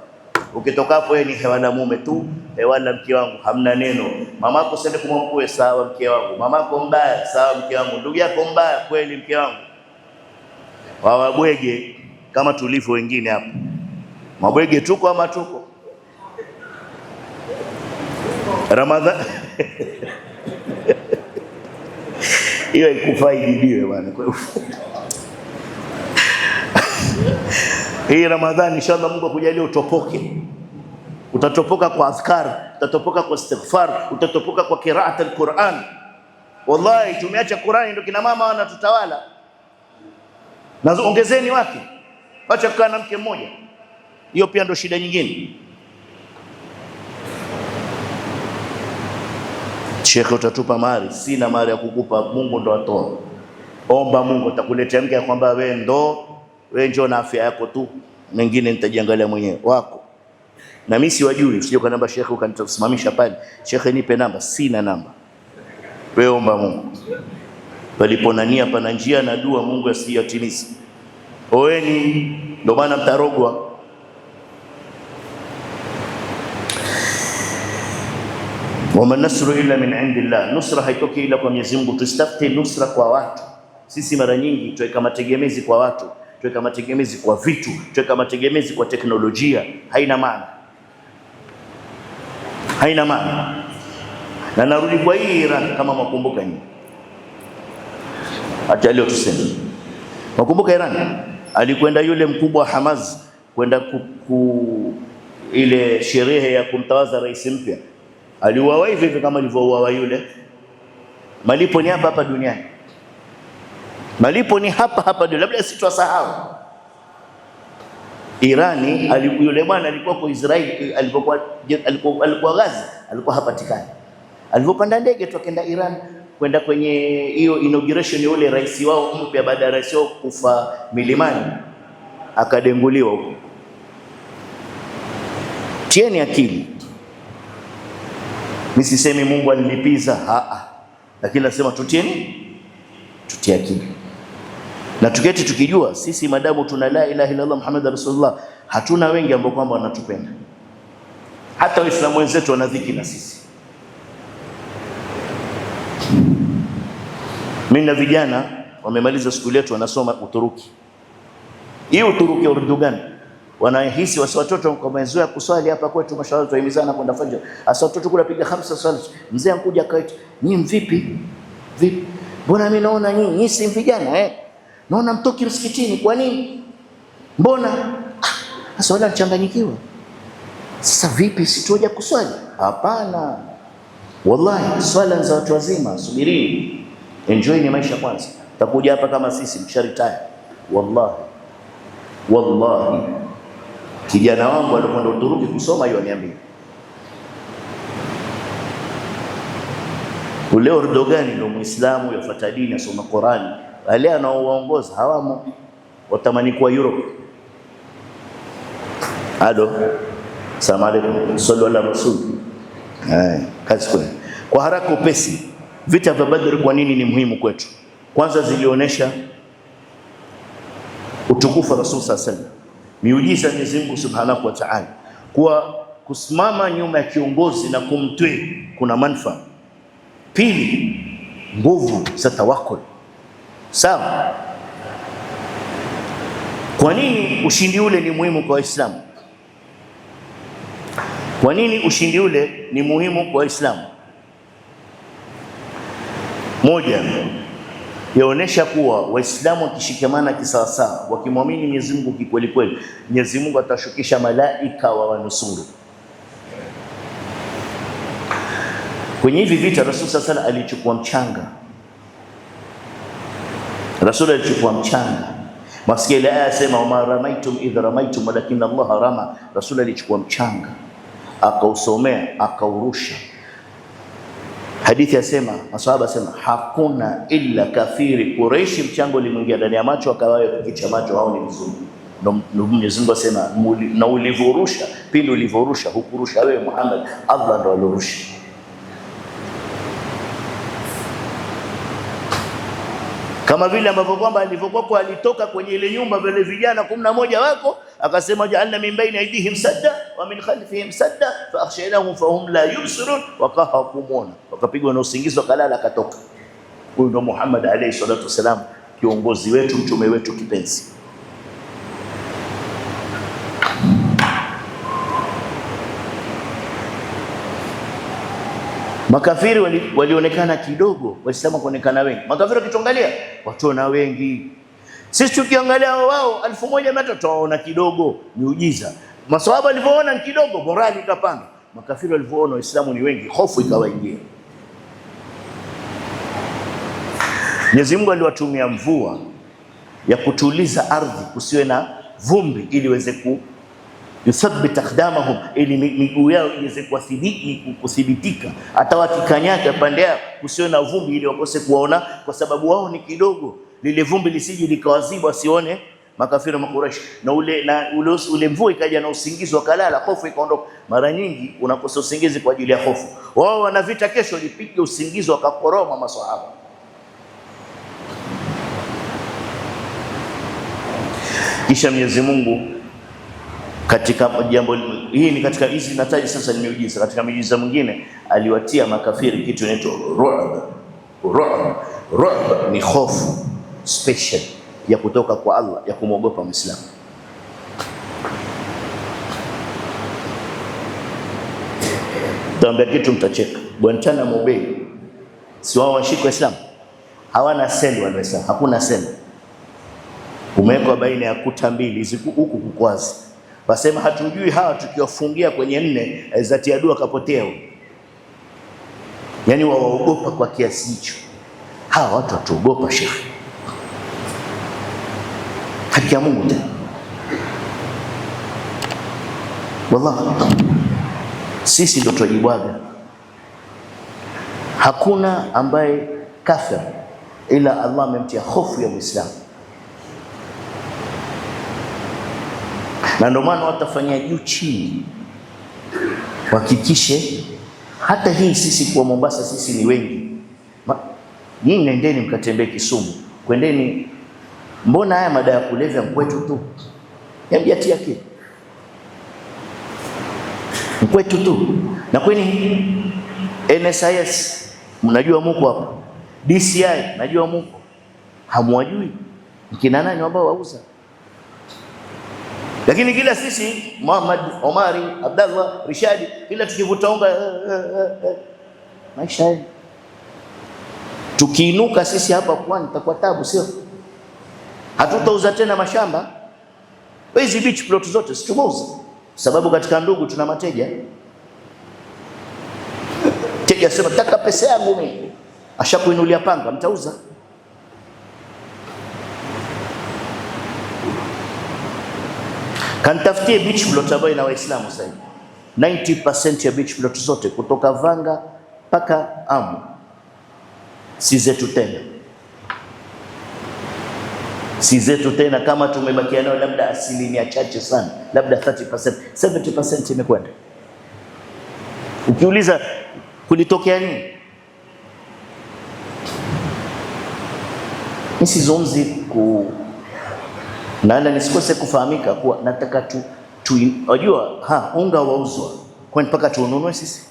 Speaker 1: Ukitoka hapo wewe ni hewa na mume tu, wala mke wangu hamna neno. Mamako sende kumwambie sawa mke wangu, mamako mbaya sawa mke wangu, ndugu yako mbaya kweli mke wangu. Wawabwege kama tulivyo wengine hapa. Mabwege tuko ama tuko? Ramadhani hiyo ikufai jibiwe bwana. Hii Ramadhani inshallah Mungu akujalie utopoke. Utatopoka kwa azkar, utatopoka kwa istighfar, utatopoka kwa qiraat al-Quran. Wallahi tumeacha Qurani ndio kina mama wanatutawala. Na ongezeni wake. Acha kukaa na mke mmoja. Hiyo pia ndo shida nyingine. Sheikh utatupa mali, sina mali ya kukupa, Mungu ndo atoa. Omba Mungu atakuletea mke kwamba wewe njoo na afya yako tu, mengine nitajiangalia mwenyewe wako. Na mimi siwajui, usije kwa namba shekhe ukanisimamisha pale, shekhe nipe namba, sina namba. Wewe omba Mungu. Paliponania pana njia na dua Mungu asiyatimize. Oeni, ndio maana mtarogwa. Wama nasru illa min indillah, nusra haitoki ila kwa Mwenyezi Mungu. Tusitafute nusra kwa watu. Sisi mara nyingi tuweka mategemezi kwa watu, tuweka mategemezi kwa vitu, tuweka mategemezi kwa teknolojia. Haina maana, haina maana. Na narudi kwa hii Iran, kama mwakumbuka nyinyi, acha leo tuseme, mwakumbuka Iran alikwenda yule mkubwa wa Hamas kwenda ile sherehe ya kumtawaza rais mpya, aliuawa hivi kama alivyouawa yule. Malipo ni hapa hapa duniani, malipo ni hapa hapa duniani. Labda sitwasahau Irani, yule bwana alikuwa kwa Israeli, alikuwa Gaza, alikuwa hapatikani. Alipopanda ndege tukenda Iran kwenda kwenye hiyo inauguration ya ule rais wao mpya, baada ya rais wao kufa milimani, akadenguliwa huko. Tieni akili. Mimi sisemi Mungu alilipiza, lakini nasema tutie akili. Na tuketi tukijua sisi madamu tuna la ilaha illa Allah Muhammadur Rasulullah, hatuna wengi ambao kwamba wanatupenda. Hata Waislamu wenzetu wanadhiki na sisi. Mimi na vijana wamemaliza shule yetu wanasoma Uturuki. Hii Uturuki ya Erdogan wanahisi watoto kwa mazoea kuswali hapa kwetu, mashallah tuhimizana kwenda fajr. Asa watoto kula piga 5 swali. Mzee ankuja akaita, "Nyinyi vipi? Vipi? Mbona mimi naona nyinyi si vijana naona mtoki msikitini, kwa nini? Mbona?" Sasa wala mchanganyikiwa. Sasa vipi sitoja kuswali? Hapana. Wallahi swala za watu wazima, subirini. Enjoy ni maisha kwanza. Takuja hapa kama sisi msharitaya. Wallahi. Kijana wangu alikwenda Uturuki kusoma, hiyo niambia. Ule Erdogan ndio Muislamu, yafuata dini, asoma Qurani. Wale anaowaongoza hawamo, watamani kwa Europe. Salamu alaykum. Sallu ala rasul. Kazi kwa haraka upesi. Vita vya Badr kwa nini ni muhimu kwetu? Kwanza zilionyesha utukufu wa Rasul sallallahu alaihi wasallam, miujiza Mwenyezi Mungu Subhanahu wa Ta'ala. Kwa kusimama nyuma ya kiongozi na kumtii kuna manufaa. Pili, nguvu za tawakkul. Sawa. Kwa nini ushindi ule ni muhimu kwa Waislamu? Kwa nini ushindi ule ni muhimu kwa Waislamu? Moja, yaonesha kuwa Waislamu wakishikamana kisawasawa, wakimwamini Mwenyezi Mungu kikweli kweli, Mwenyezi Mungu atashukisha malaika wa wanusuru. Kwenye hivi vita Rasul sallallahu alaihi wasallam alichukua mchanga. Rasul alichukua mchanga. Masikia ile aya sema, "Wama ramaitum idh ramaitum walakin Allah rama." Rasul alichukua mchanga, akausomea, akaurusha. Hadithi yasema, masahaba sema, hakuna illa kafiri Quraishi mchango ulimwingia ndani ya macho, akawayo kicha macho, hao ni mzuri. Ndio Mwenyezi Mungu asema, na ulivorusha, pindi ulivorusha hukurusha wewe Muhammad, Allah ndo alorusha. Kama vile ambavyo kwamba alivyokuwa alitoka kwenye ile nyumba vile vijana 11 wako, akasema ja'alna min baini aydihim sadda wa min khalfihim sadda fa akhshaynahum fa hum la yubsirun, wakahakumona, wakapigwa na usingizi, wakalala, akatoka. Huyu ndo Muhammad alayhi salatu wasalam, kiongozi wetu, mtume wetu kipenzi. Makafiri walionekana kidogo, Waislamu kuonekana wengi. Makafiri wakitongalia watu na wengi. Sisi tukiangalia wao 1100 tunaona kidogo, miujiza. Maswahaba walipoona ni kidogo, morali ikapanda. Makafiri walipoona Waislamu ni wengi, hofu ikawaingia. Mwenyezi Mungu aliwatumia mvua ya kutuliza ardhi, kusiwe na vumbi, ili iweze yuthabbit aqdamahum, ili miguu yao iweze kuthibitika, hata wakikanyaka pande yao kusiwe na vumbi, ili wakose kuona, kwa sababu wao ni kidogo. Lile vumbi lisije likawaziba, wasione makafiri wa Quraysh, na ule mvua ikaja na usingizi, wakalala, hofu ikaondoka. Mara nyingi unakosa usingizi kwa ajili ya hofu. Wao wana vita kesho, lipige usingizi, wakakoroma maswahaba. Kisha Mwenyezi Mungu katika jambo hii, ni katika hizi nataji sasa ni miujiza. Katika miujiza mwingine aliwatia makafiri kitu inaitwa ru'b. Ru'b ni hofu special ya kutoka kwa Allah ya kumwogopa Muislamu. Taambia kitu mtacheka. Guantanamo Bay, si wao washiko Waislamu, hawana seli wale Waislamu, hakuna seli. Umewekwa baina ya kuta mbili hizi, huku kukwazi. Wasema hatujui hawa tukiwafungia kwenye 4 zatia dua kapotea. Yani waogopa kwa kiasi hicho. Hawa watu watuogopa shekhi. Haki ya Mungu tena. Wallahi sisi ndio tunajibwaga. Hakuna ambaye kafir ila Allah amemtia hofu ya Muislamu. Na ndio maana watafanya juu chini hakikishe hata hii. Sisi kwa Mombasa sisi ni wengi. Nyinyi nendeni mkatembee Kisumu, kwendeni. Mbona haya madawa ya kulevya mkwetu tu? Yamjati yake mkwetu tu. Na kwani NSIS mnajua mko hapa, DCI najua mko, hamwajui mkina nani ambao wauza. Lakini kila sisi Muhammad, Omari, Abdallah, Rishadi, kila tukivuta unga maisha haya. Tukiinuka sisi hapa Pwani tutakuwa tabu, sio? Hatutauza tena mashamba. Hizi beach plot zote situmauza, sababu katika ndugu tuna mateja. Teja sema taka pesa yangu mimi, ashakuinulia panga, mtauza. Kantafutie beach plot ambayo ina Waislamu sasa. 90% ya beach plot zote kutoka Vanga mpaka Amu si zetu tena. Si zetu tena, kama tumebakia nayo labda asilimia chache sana, labda 30%, 70% imekwenda. Ukiuliza kulitokea nini? Nisizungumzi na nisikose kufahamika kuwa nataka unajua unga wauzwa kwani mpaka tuununue sisi?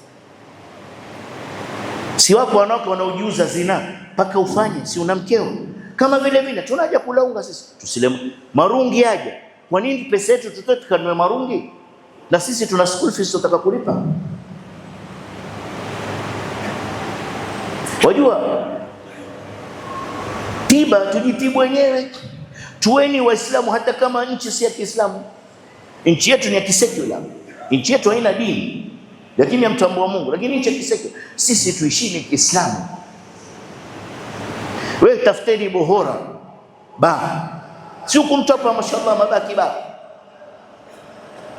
Speaker 1: Si wako wanawake wanaojiuza zina mpaka ufanye, si una mkeo? Kama vile tunaja kula unga sisi, tusile marungi aje. Kwa nini pesa yetu tutoe tukanunue marungi? Na sisi tuna school fees tutaka kulipa. Wajua tiba tujitibu wenyewe. Tuweni Waislamu hata kama nchi si ya Kiislamu. Nchi yetu ni ya kisekula. Nchi yetu haina dini, lakini ya mtambua Mungu, lakini nchi ya kisekula. Sisi tuishini Kiislamu. Wewe tafuteni bohora ba. Si ukumtopa mashallah mabaki ba.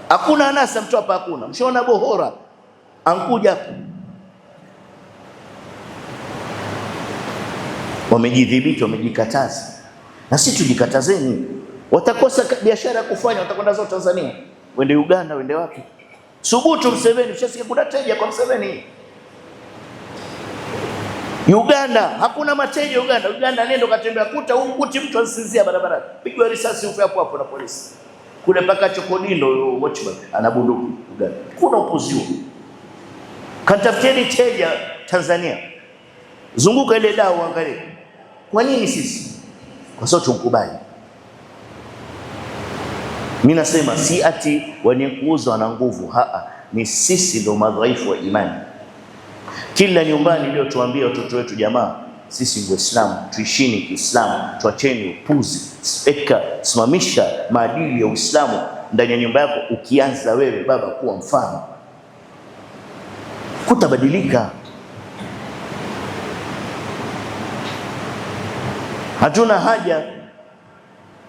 Speaker 1: Hakuna anasa mtopa, hakuna. Mshaona bohora ankuja hapo. Wamejidhibiti, wamejikataza. Na sisi tujikatazeni. Watakosa biashara kufanya, watakwenda zao Tanzania, wende Uganda, wende wapi? Subutu Mseveni, ushasikia kuna teja kwa Mseveni. Uganda hakuna mateja. Uganda nendo katembea kuta ukuti mtu asinzia barabarani, pigwa risasi ufe hapo hapo na polisi. Kule mpaka Chokodindo watchman ana bunduki. Uganda kuna upuzio. Katafuteni teja Tanzania, zunguka ile dawa angalie. Kwa nini sisi? Kwa sababu tumkubali. Mimi nasema si ati wenye kuuza wana nguvu, ni sisi ndio madhaifu wa imani. Kila nyumbani leo tuambie watoto wetu, jamaa sisi Waislamu tuishini Kiislamu, tuacheni upuzi, simamisha maadili ya Uislamu ndani ya nyumba yako. Ukianza wewe baba kuwa mfano, kutabadilika. Hatuna haja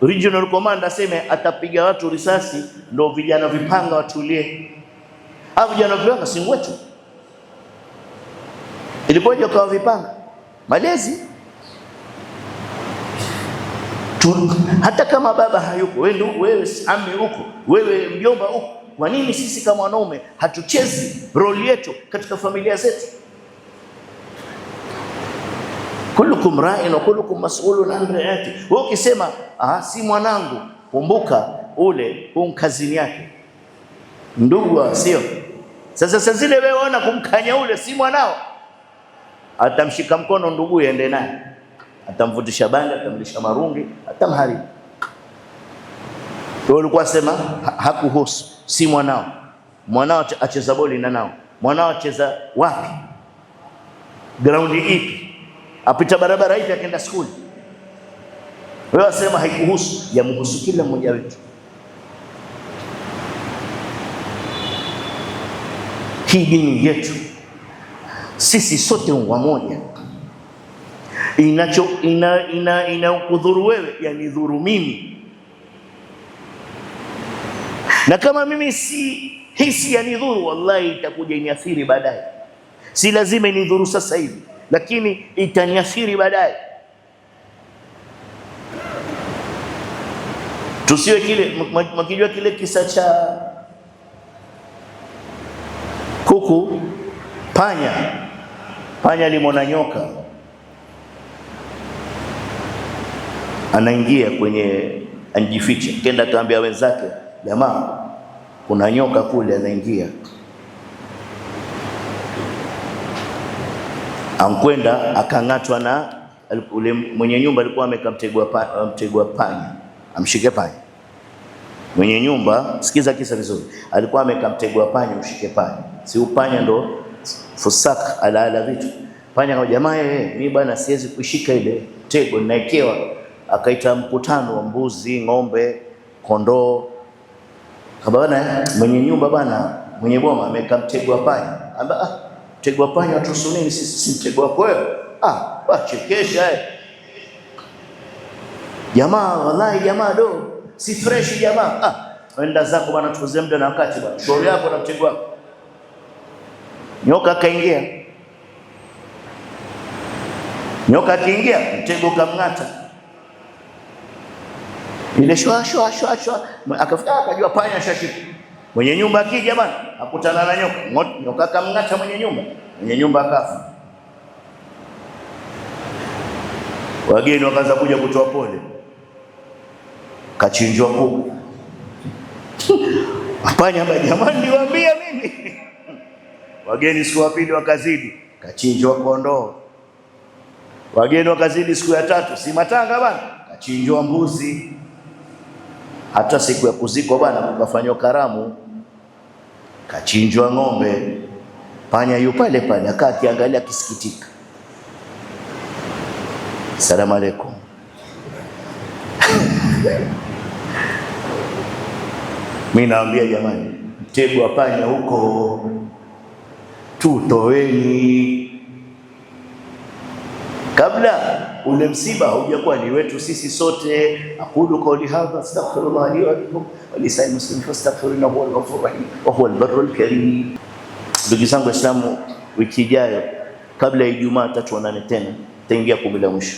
Speaker 1: regional commander aseme atapiga watu risasi ndio vijana vipanga watulie. Hao vijana vipanga si wetu. Ilipoje kwa vipanga? Malezi. Hata kama baba hayuko, wewe ami uko, wewe mjomba uko, kwa nini sisi kama wanaume hatuchezi roli yetu katika familia zetu? Kullukum ra'in wa kullukum mas'ulun an ra'iyati. Wewe ukisema si mwanangu, kumbuka ule kazini yake ndugu, sio? Sasa zile wewe ona kumkanya ule si mwanao, atamshika mkono ndugu ende naye, atamvutisha bangi, atamlisha marungi, atamharibu. Wewe ulikuwa sema hakuhusu, si mwanao. Mwanao acheza boli na nao, mwanao acheza wapi, ground ipi, apita barabara ipi, akaenda skuli. Wewe wasema haikuhusu, yamhusu kila mmoja wetu. Hii dini yetu sisi sote wamoja. Inakudhuru wewe, yani dhuru mimi, na kama mimi si hisi yanidhuru, wallahi itakuja iniathiri baadaye. Si lazima inidhuru sasa hivi, lakini itaniathiri baadaye. Tusiwe kile mkijua kile kisa cha kuku, panya alimwona nyoka anaingia kwenye anjificha, kenda kaambia wenzake, jamaa kuna nyoka kule anaingia. Ankwenda akang'atwa na ule mwenye nyumba, alikuwa amekamtegwa panya, amshike panya. Mwenye nyumba, sikiza kisa vizuri, alikuwa amekamtegwa panya, mshike panya. Si upanya ndo fusak ala vitu. Panya kwa jamaa, mimi bwana siwezi kushika ile tego ninaekewa. Akaita mkutano wa mbuzi, ng'ombe, kondoo. Kabana mwenye nyumba bana, mwenye boma amekamtegwa panya. Amba tegwa panya watuhusu nini sisi, si mtegwa wako wewe? Wachekesha jamaa, wallahi jamaa do si fresh jamaa. Wenda zako bwana, tukuze muda na wakati bwana, shauri yako na mtegwa wako. Nyoka akaingia, nyoka akiingia, mtego kamng'ata. Ile shwa akafika, akajua panya shashika. Mwenye nyumba akija bwana, akutana na nyoka kamng'ata mwenye nyumba akafa. Wageni wakaanza kuja kutoa pole, kachinjwa kuku. Panya jamani, niwaambia mimi. Wageni siku ya pili wakazidi, kachinjwa kondoo. Wageni wakazidi siku ya tatu, si matanga bwana, kachinjwa mbuzi. Hata siku ya kuzikwa bwana, kukafanywa karamu, kachinjwa ng'ombe. Panya yu pale pale akiangalia kisikitika. Asalamu alaykum. Mimi naambia jamani, mtego wa panya huko tutoweni kabla ule msiba haujakuwa ni wetu sisi sote. Aqulu qawli hadha astaghfirullah li wa lakum wa li sa'il muslimin fastaghfiruhu huwal ghafurur rahim wa huwal barrul karim. Ndugu zangu Waislamu, wiki ijayo kabla ya Ijumaa tatuonane tena, taingia 10 la mwisho.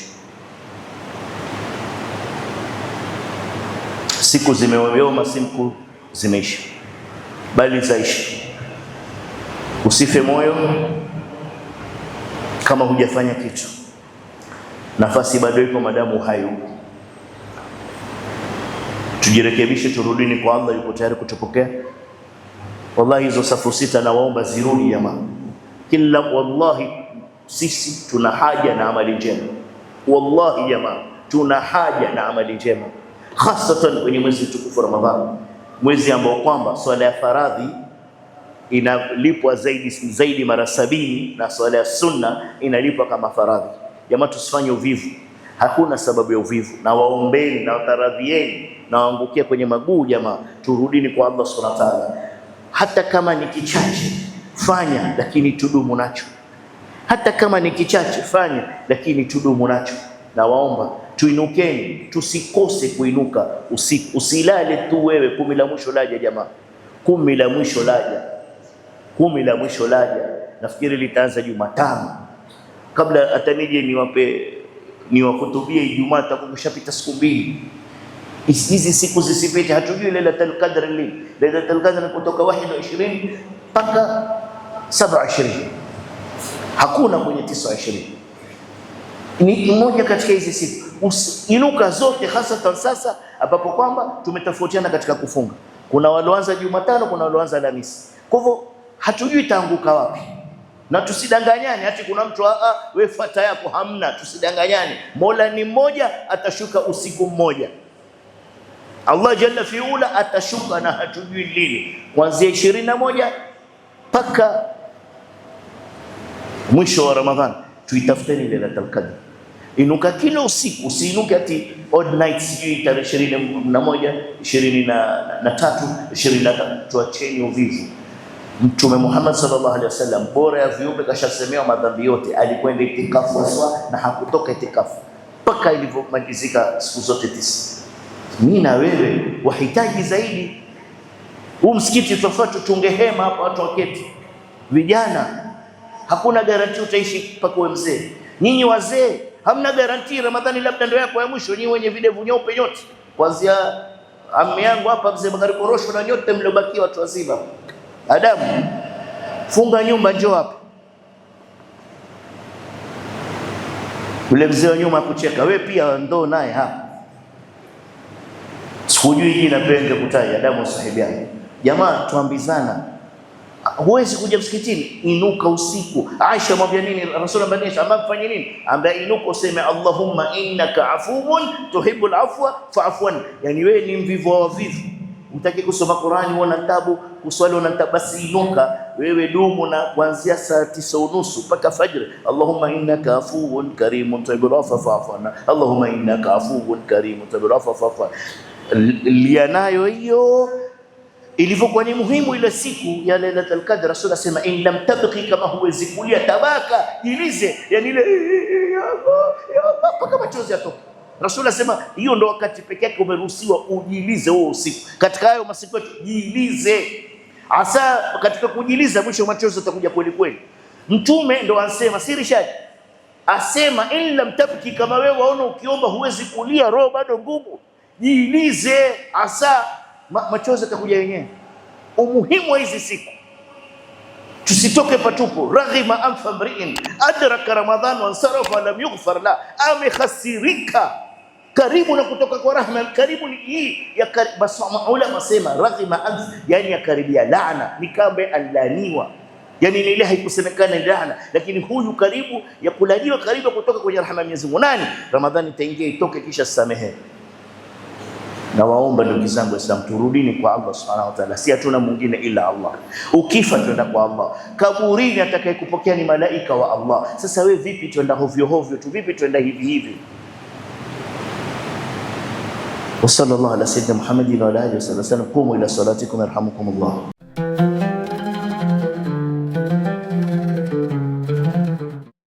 Speaker 1: Siku zimeyoyoma, siku zimeisha, bali zaisha. Usife moyo kama hujafanya kitu, nafasi bado ipo madamu hai upo. Tujirekebishe, turudini kwa Allah, yuko tayari kutupokea. Wallahi hizo safu sita na waomba zirudi jamaa. Wallahi sisi tuna haja na amali njema. Wallahi jamaa, tuna haja na amali njema, hasatan kwenye mwezi mtukufu Ramadhani, mwezi ambao kwamba swala ya faradhi inalipwa zaidi mara 70 na swala ya sunna inalipwa kama faradhi. Jamaa, tusifanye uvivu, hakuna sababu ya uvivu. Na waombeni na wataradhieni na waangukia kwenye maguu jamaa, turudini kwa Allah subhanahu wa ta'ala. Hata kama ni kichache fanya, lakini tudumu nacho. Hata kama ni kichache fanya, lakini tudumu nacho. Na waomba tuinukeni, tusikose kuinuka usiku. Usilale tu wewe, 10 la mwisho laja jamaa, 10 la mwisho laja, 10 la mwisho laja. Nafikiri litaanza Jumatano. Kabla atanije niwape ni wakutubia Ijumaa, takushapita siku mbili. Hizi siku zisipite, hatujui Lailatul Qadr lini. Lailatul Qadr kutoka 21 mpaka 27, hakuna kwenye 29. Ni mmoja katika hizi siku. Inuka zote, hasa sasa ambapo kwamba tumetofautiana katika kufunga. Kuna walioanza Jumatano, kuna walioanza Alhamisi. Kwa hivyo hatujui taanguka wapi. Na tusidanganyane ati kuna mtu wewe fata yako hamna, tusidanganyane. Mola ni mmoja, atashuka usiku mmoja. Allah jalla fiula atashuka na hatujui lini, kuanzia 21 mpaka mwisho wa Ramadhani. Tuitafuteni Lailatul Qadr. Inuka kila usiku, usiinuke ati odd night, sijui tarehe 21, 23, 25. Tuacheni uvivu. Mtume Muhammad sallallahu alaihi wasallam, bora ya viumbe, kashasemewa madhambi yote, alikwenda itikafu na hakutoka itikafu mpaka ilivyomalizika siku zote 9. Mimi na wewe wahitaji zaidi. Huu msikiti tofauti, tungehema hapa watu waketi. Vijana, hakuna garanti utaishi mpaka uwe mzee. Nyinyi wazee hamna garanti, Ramadhani labda ndio yako ya mwisho. Nyinyi wenye videvu nyeupe nyote, kuanzia ammi yangu hapa mzee Magari Korosho na nyote mliobakia watu wazima. Adamu, funga nyumba, njoo hapa. Yule mzee wa nyuma akucheka, wewe pia ndo naye hapa. Sikujui jina pende kutaja, Adamu sahibi yangu. Jamaa, tuambizana. Huwezi kuja msikitini, inuka usiku. Aisha mwambia nini Rasulullah banisha, amfanye nini? Ambaye inuka useme Allahumma innaka afuwun tuhibbul afwa fa'afwan. Yani wewe ni mvivu wa vivu, utaki kusoma Qur'ani uona tabu, kuswali uona tabu, basi inuka wewe, dumu na kuanzia saa 9:30 mpaka fajr. Allahumma innaka afuwun karimun tuhibbul afwa fa'afwan. Allahumma innaka afuwun karimun tuhibbul afwa fa'afwan. Lianayo hiyo ilivyokuwa ni muhimu ile siku ya Lailatul Qadr. Rasul asema in lam tabqi, kama huwezi kulia tabaka, jilize. Yani ile ya Allah mpaka machozi yatoka. Rasul asema hiyo ndo wakati pekee yake umeruhusiwa ujilize huo usiku. Katika hayo masiku yetu jilize, hasa katika kujiliza mwisho machozi yatakuja kweli kweli. Mtume ndo anasema siri shadi, asema in lam tabqi, kama wewe waona ukiomba huwezi kulia, roho bado ngumu, jilize, hasa machozi yatakuja yenyewe. Umuhimu wa hizi siku, tusitoke patupo. Raghima anfa mri'in adraka Ramadhan wa ansarafa lam yughfar la, amekhasirika. Karibu na kutoka kwa rahma, karibu ni hii ya basi. Ulama sema raghima anf, yani yakaribia laana, ni kambe alaniwa, yani ile haikusemekana laana, lakini huyu karibu ya kulaniwa, karibu kutoka kwenye rahma ya Mwenyezi Mungu. Nani? Ramadhani itaingia, itoke, kisha samehe. Na waomba ndugu zangu Waislamu, turudini kwa Allah subhanahu wa ta'ala. Si hatuna mwingine ila Allah. Ukifa twenda kwa Allah. Kaburini atakayekupokea ni malaika wa Allah. Sasa wewe vipi twenda hovyo hovyo tu? Vipi twenda hivi hivi? Wa sallallahu ala sayyidina Muhammadin wa ala alihi wasallam. Qumu ila salatikum yarhamukumullah.